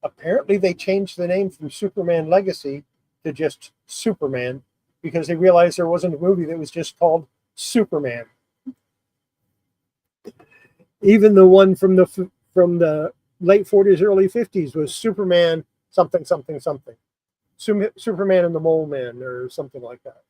apparently, they changed the name from Superman Legacy to just Superman because they realized there wasn't a movie that was just called Superman. Even the one from the late 40s, early 50s was Superman something something something. Superman and the Mole Man or something like that.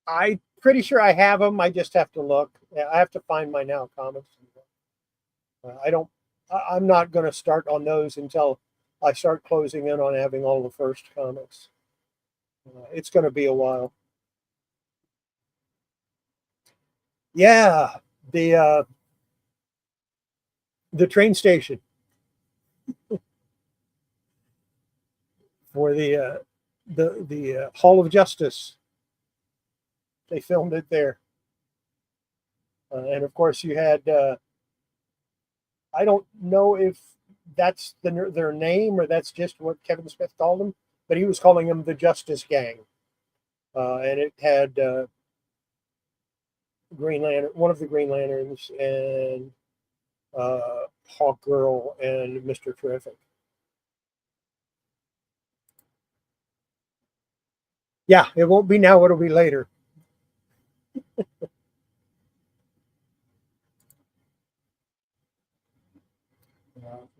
I'm pretty sure I have them. I just have to look. I have to find my Now comics. I don't. I'm not going to start on those until I start closing in on having all the first comics. It's going to be a while. Yeah, the the train station for the Hall of Justice. They filmed it there, and of course you had. I don't know if that's their name or that's just what Kevin Smith called them, but he was calling them the Justice Gang, and it had Green Lantern, one of the Green Lanterns, and Hawk Girl and Mister Terrific. Yeah, it won't be now; it'll be later.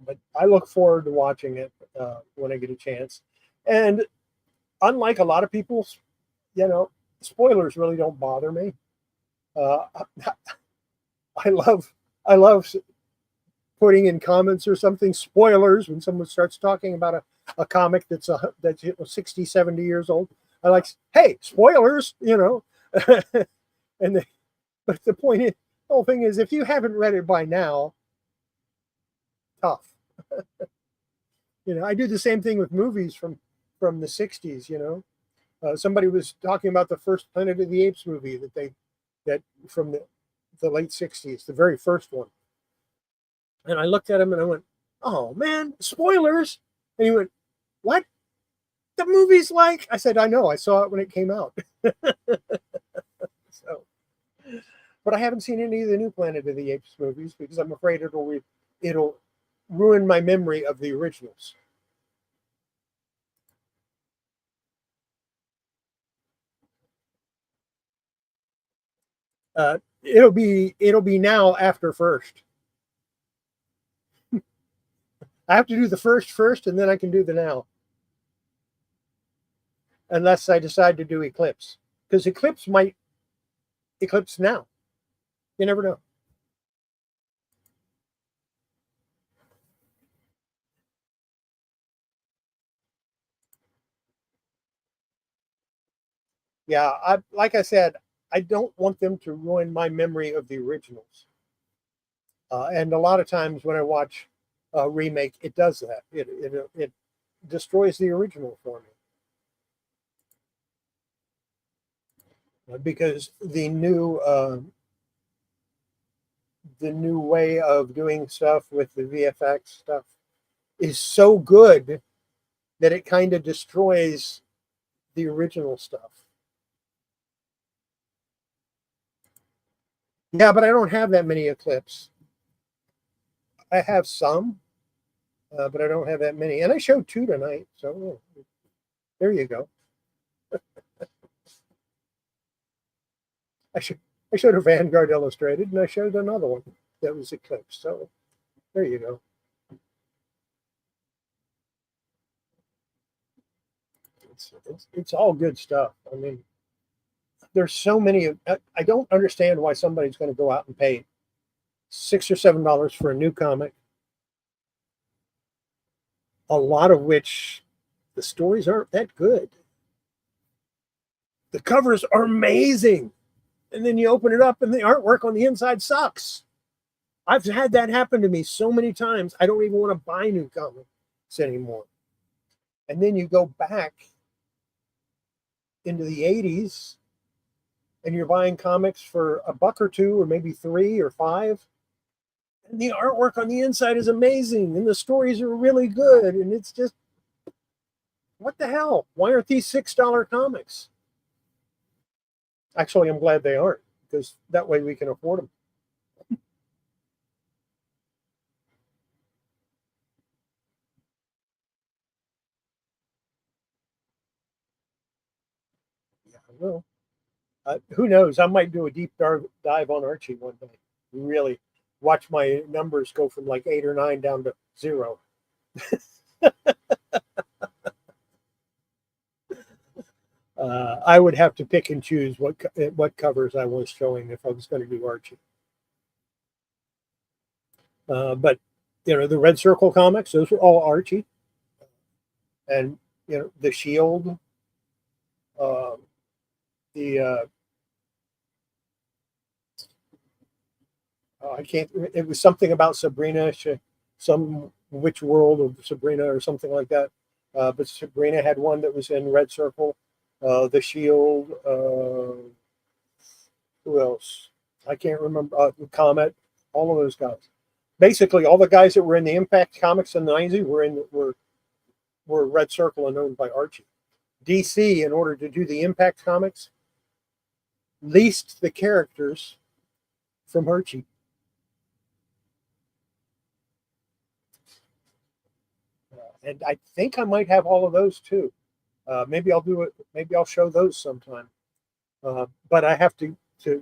But I look forward to watching it when I get a chance. And unlike a lot of people, you know, spoilers really don't bother me. Uh, I love putting in comments or something spoilers when someone starts talking about a comic that's 60, 70 years old. I like, hey, spoilers, and but the point is, the whole thing is, if you haven't read it by now, tough. I do the same thing with movies from the 60s. Somebody was talking about the first Planet of the Apes movie that from the late 60s, the very first one. And I looked at him and I went, oh man, spoilers. And he went, what? The movie's like, I said, I know, I saw it when it came out. So, but I haven't seen any of the new Planet of the Apes movies because I'm afraid it'll ruin my memory of the originals. It'll be now after first. I have to do the first, and then I can do the now. Unless I decide to do Eclipse, because Eclipse might eclipse now. You never know. Yeah, like I said, I don't want them to ruin my memory of the originals. And a lot of times when I watch a remake, it does that. It destroys the original for me. Because the new way of doing stuff with the VFX stuff is so good that it kind of destroys the original stuff. Yeah, but I don't have that many Eclipse. I have some, but I don't have that many. And I showed 2 tonight, so there you go. I showed a Vanguard Illustrated, and I showed another one that was Eclipse. So there you go. It's all good stuff. I mean, there's so many. I don't understand why somebody's going to go out and pay $6 or $7 for a new comic, a lot of which the stories aren't that good. The covers are amazing, and then you open it up, and the artwork on the inside sucks. I've had that happen to me so many times. I don't even want to buy new comics anymore. And then you go back into the 80s and you're buying comics for $1 or $2 or maybe $3 or $5. And the artwork on the inside is amazing and the stories are really good. And it's just, what the hell? Why aren't these $6 comics? Actually, I'm glad they aren't, because that way we can afford them. Yeah, well, who knows? I might do a deep dive on Archie one day. Really watch my numbers go from like 8 or 9 down to 0. I would have to pick and choose what covers I was showing if I was going to do Archie. But the Red Circle comics, those are all Archie, and the Shield, uh, the I can't. It was something about Sabrina, some Witch World of Sabrina or something like that. But Sabrina had one that was in Red Circle. The Shield. Who else? I can't remember. Comet. All of those guys. Basically, all the guys that were in the Impact comics in the '90s were Red Circle and owned by Archie. DC, in order to do the Impact comics, leased the characters from Archie. And I think I might have all of those too. Maybe I'll do it. Maybe I'll show those sometime. But I have to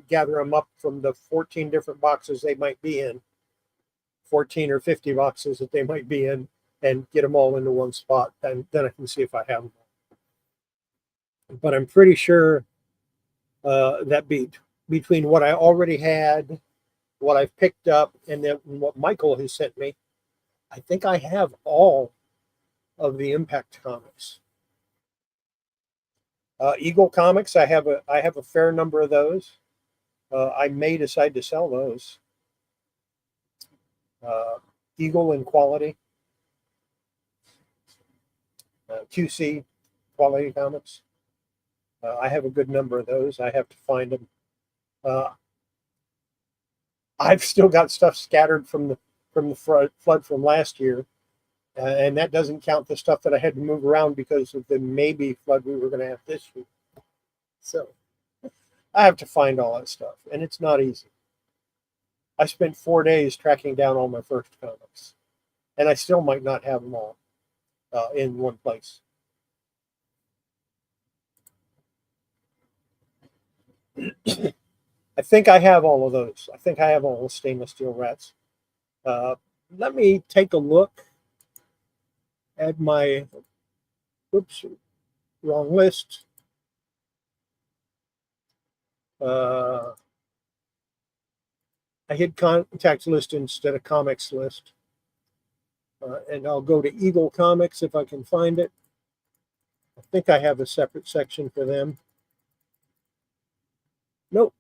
gather them up from the 14 different boxes they might be in, 14 or 50 boxes that they might be in, and get them all into one spot. And then I can see if I have them. But I'm pretty sure that beat between what I already had, what I've picked up, and then what Michael has sent me. I think I have all of the Impact comics. Eagle comics, I have a fair number of those. I may decide to sell those. Uh, Eagle in quality, QC quality comics. I have a good number of those. I have to find them. Uh, I've still got stuff scattered from the flood from last year, and that doesn't count the stuff that I had to move around because of the maybe flood we were going to have this year. So I have to find all that stuff, and it's not easy. I spent 4 days tracking down all my first comics, and I still might not have them all in one place. I think I have all of those. I think I have all the stainless steel rats. Uh, Let me take a look at my, oops, wrong list. I hit contacts list instead of comics list. And I'll go to Eagle Comics if I can find it. I think I have a separate section for them. Nope.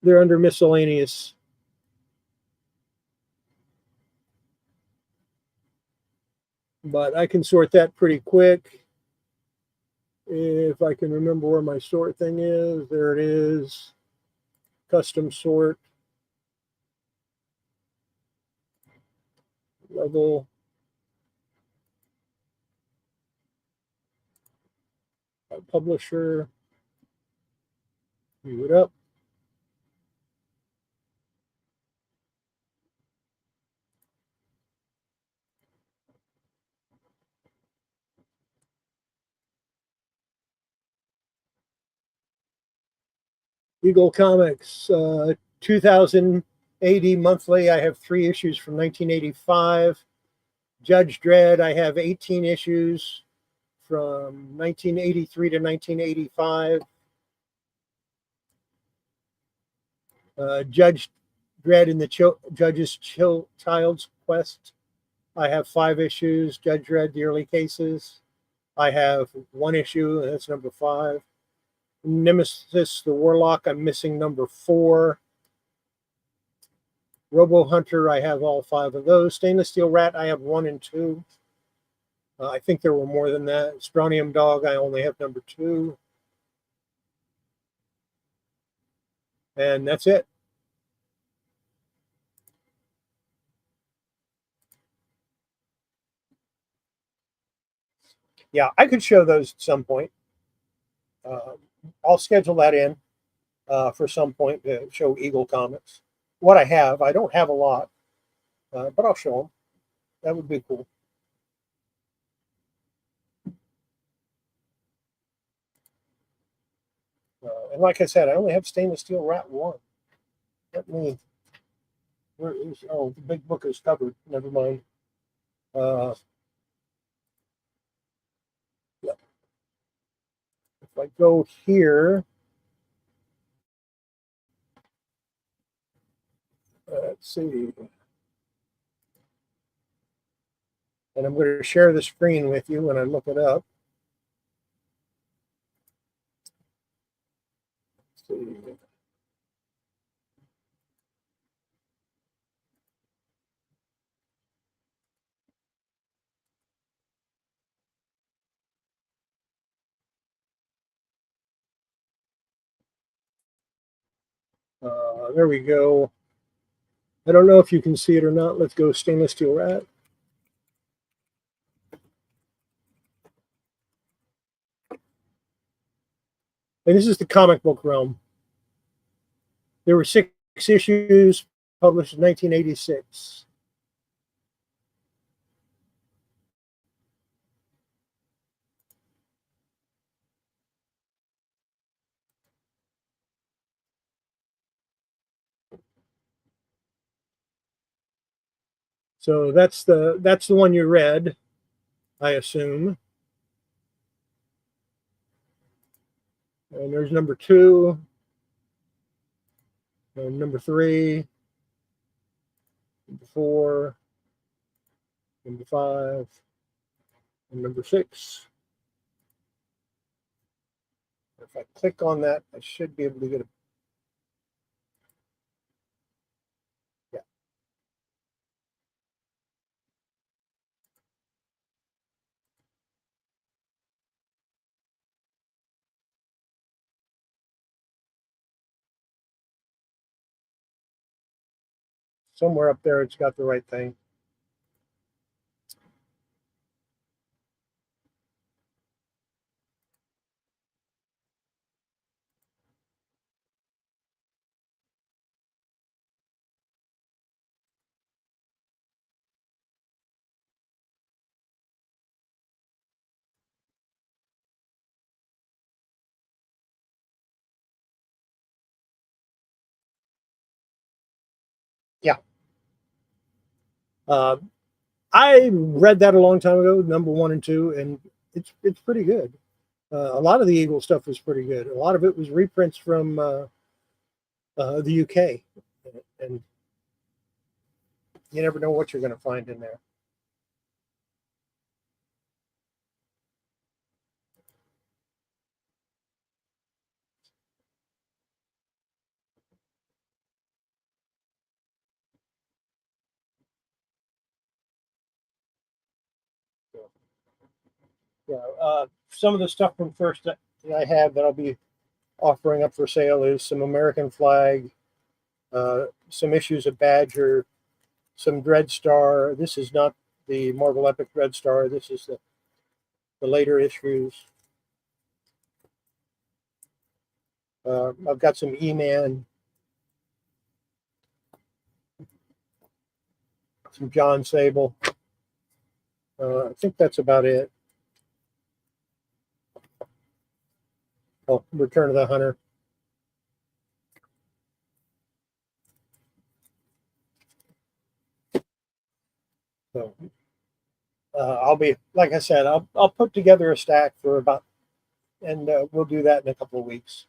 They're under miscellaneous. But I can sort that pretty quick. If I can remember where my sort thing is, there it is. Custom sort. Level. Publisher. View it up. Eagle Comics, 2080 monthly. I have 3 issues from 1985. Judge Dredd, I have 18 issues from 1983 to 1985. Judge Dredd in the Judge's Child's Quest, I have 5 issues. Judge Dredd, The Early Cases, I have 1 issue, and that's number 5. Nemesis the Warlock, I'm missing number 4. Robo Hunter, I have all 5 of those. Stainless Steel Rat, I have 1 and 2. I think there were more than that. Strontium Dog, I only have number 2. And that's it. Yeah, I could show those at some point. I'll schedule that in for some point to show Eagle Comics. What I have, I don't have a lot, but I'll show them. That would be cool. And like I said, I only have Stainless Steel Rat 1. Let me, where is, oh, the big book is covered. Never mind. Yeah. If I go here, let's see. And I'm going to share the screen with you when I look it up. Let's see. There we go. I don't know if you can see it or not. Let's go Stainless Steel Rat. And this is the comic book realm. There were 6 issues published in 1986. So that's the one you read, I assume. And there's number 2, and number 3, number 4, number 5, and number 6. If I click on that, I should be able to get a, yeah. Somewhere up there, it's got the right thing. Yeah. I read that a long time ago, number 1 and 2, and it's pretty good. A lot of the Eagle stuff was pretty good. A lot of it was reprints from the UK, and you never know what you're going to find in there. So, yeah, some of the stuff from first that I have that I'll be offering up for sale is some American flag, some issues of Badger, some Dreadstar. This is not the Marvel Epic Dreadstar. This is the later issues. I've got some E-Man, some John Sable. I think that's about it. Oh, Return of the Hunter. So I'll be, like I said, I'll put together a stack for about, and we'll do that in a couple of weeks.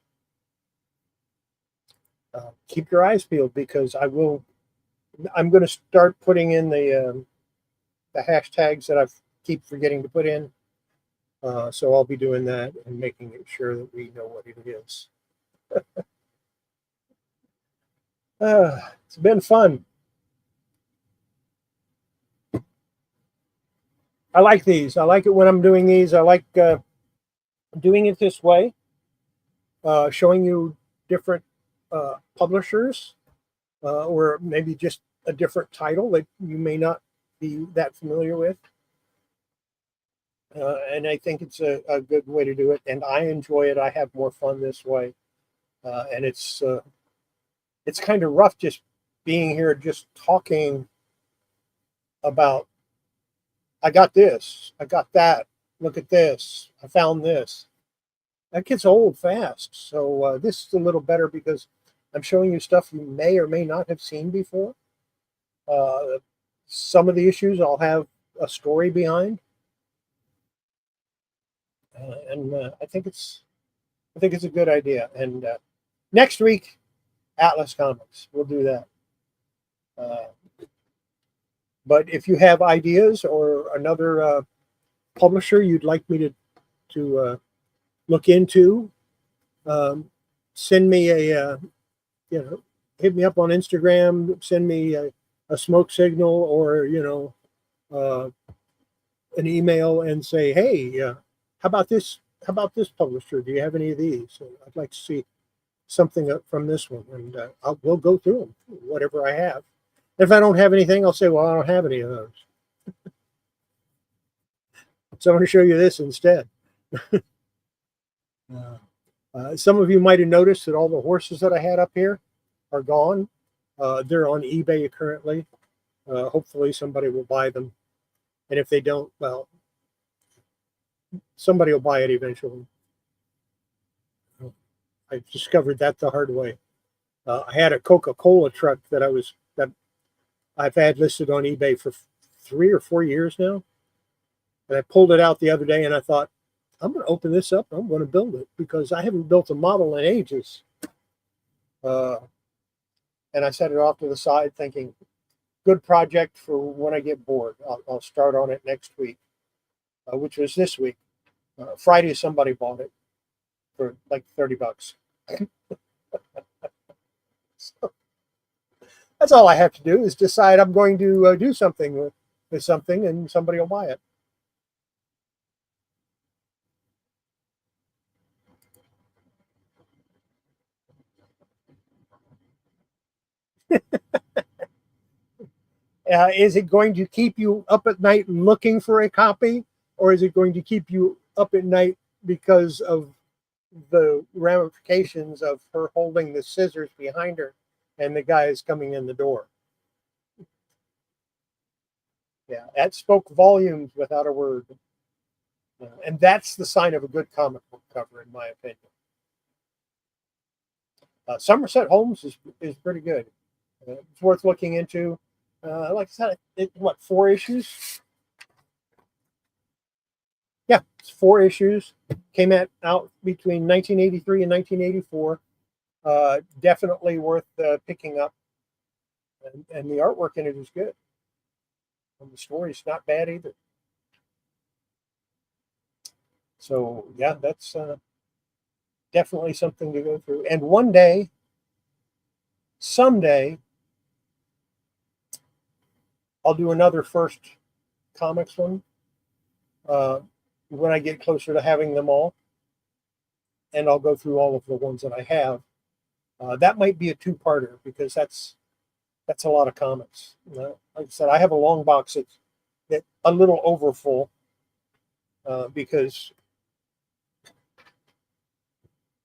Keep your eyes peeled because I'm going to start putting in the hashtags that I keep forgetting to put in. So I'll be doing that and making sure that we know what it is. It's been fun. I like these. I like it when I'm doing these. I like doing it this way, showing you different publishers, or maybe just a different title that you may not be that familiar with. And I think it's a good way to do it. And I enjoy it. I have more fun this way. And it's kind of rough just being here, just talking about, I got this, I got that, look at this, I found this. That gets old fast. So this is a little better because I'm showing you stuff you may or may not have seen before. Some of the issues I'll have a story behind, and I think it's a good idea. And next week, Atlas Comics, we'll do that. But if you have ideas or another publisher you'd like me to look into, send me a hit me up on Instagram, send me a smoke signal, or an email and say, hey, how about this? How about this publisher? Do you have any of these? I'd like to see something up from this one, and we'll go through them, whatever I have. If I don't have anything, I'll say, well, I don't have any of those. So I'm going to show you this instead. Some of you might have noticed that all the horses that I had up here are gone. They're on eBay currently. Hopefully somebody will buy them. And if they don't, well, somebody will buy it eventually. I discovered that the hard way. I had a Coca-Cola truck that I've had listed on eBay for 3 or 4 years now. And I pulled it out the other day and I thought, I'm going to open this up. I'm going to build it because I haven't built a model in ages. And I set it off to the side thinking, good project for when I get bored. I'll start on it next week, which was this week. Friday, somebody bought it for like $30. So that's all I have to do is decide I'm going to do something with something, and somebody will buy it. Is it going to keep you up at night looking for a copy, or is it going to keep you up at night because of the ramifications of her holding the scissors behind her and the guy is coming in the door? Yeah, that spoke volumes without a word. And that's the sign of a good comic book cover, in my opinion. Somerset Holmes is pretty good. It's worth looking into. Like I said, what, 4 issues? Yeah, it's 4 issues. Came out between 1983 and 1984. Definitely worth picking up. And the artwork in it is good. And the story's not bad either. So, yeah, that's definitely something to go through. And one day, someday, I'll do another First Comics one when I get closer to having them all. And I'll go through all of the ones that I have. That might be a 2-parter because that's a lot of comics. Like I said, I have a long box that's a little overfull because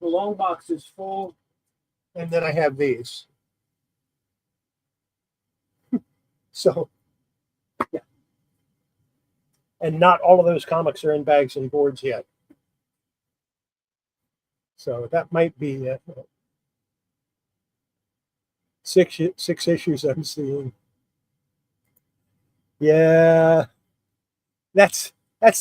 the long box is full, and then I have these. So, yeah. And not all of those comics are in bags and boards yet. So that might be 6 issues I'm seeing. Yeah, that's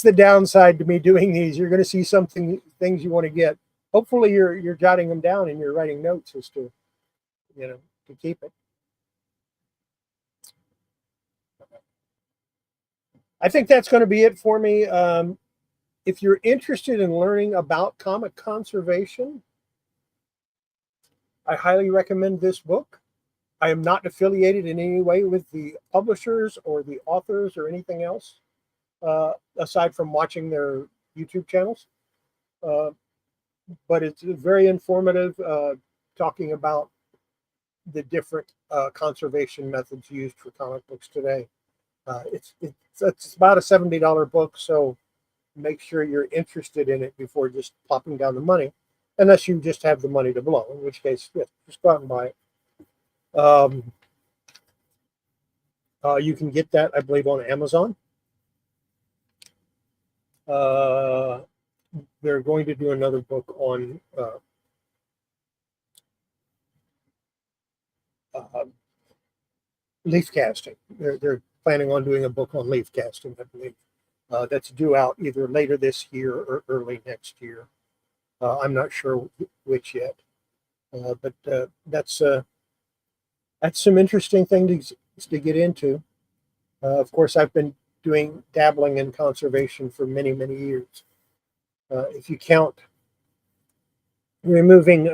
the downside to me doing these. You're going to see things you want to get. Hopefully, you're jotting them down and you're writing notes as to, to keep it. I think that's going to be it for me. If you're interested in learning about comic conservation, I highly recommend this book. I am not affiliated in any way with the publishers or the authors or anything else, aside from watching their YouTube channels. But it's very informative, talking about the different conservation methods used for comic books today. It's about a $70 book, so make sure you're interested in it before just plopping down the money, unless you just have the money to blow, in which case, yes, just go out and buy it. You can get that, I believe, on Amazon. They're going to do another book on leaf casting. They're planning on doing a book on leaf casting, I believe. That's due out either later this year or early next year. I'm not sure which yet, but that's some interesting things to get into. Of course, I've been dabbling in conservation for many, many years. If you count removing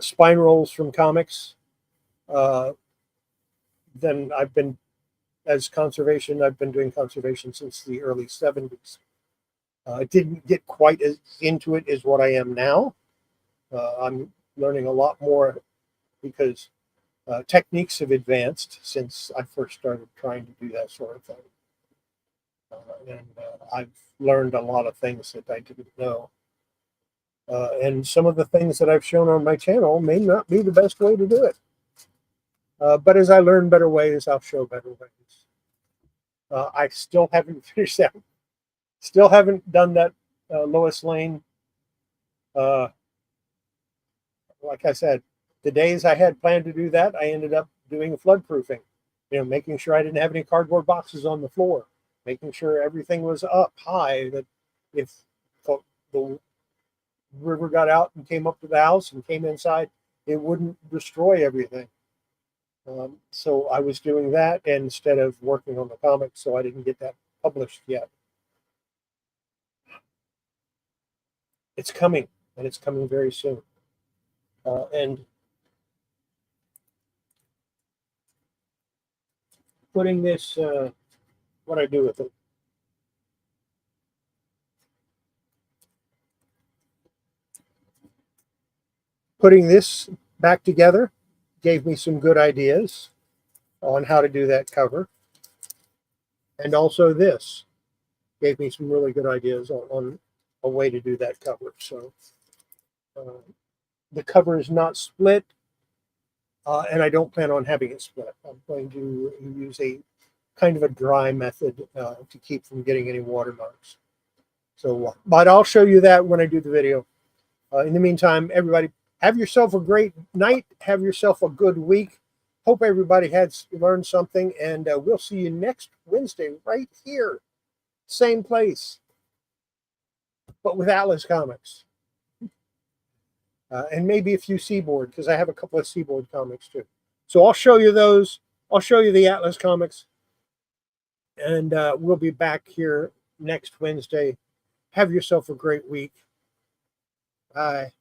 spine rolls from comics, then I've been doing conservation since the early 70s. I didn't get quite as into it as what I am now. I'm learning a lot more because techniques have advanced since I first started trying to do that sort of thing. And I've learned a lot of things that I didn't know. And some of the things that I've shown on my channel may not be the best way to do it. But as I learn better ways, I'll show better ways. I still haven't finished that. Still haven't done that Lois Lane. Like I said, the days I had planned to do that, I ended up doing flood proofing. Making sure I didn't have any cardboard boxes on the floor, making sure everything was up high, that if the river got out and came up to the house and came inside, it wouldn't destroy everything. So I was doing that instead of working on the comic, so I didn't get that published yet. It's coming, and it's coming very soon. And putting this, what I do with it. Putting this back together gave me some good ideas on how to do that cover. And also this gave me some really good ideas on a way to do that cover. So the cover is not split, and I don't plan on having it split. I'm going to use a kind of a dry method to keep from getting any watermarks. So, but I'll show you that when I do the video. In the meantime, everybody, have yourself a great night. Have yourself a good week. Hope everybody has learned something, and we'll see you next Wednesday right here. Same place, but with Atlas Comics. And maybe a few Seaboard, because I have a couple of Seaboard comics too. So I'll show you those. I'll show you the Atlas Comics. And we'll be back here next Wednesday. Have yourself a great week. Bye.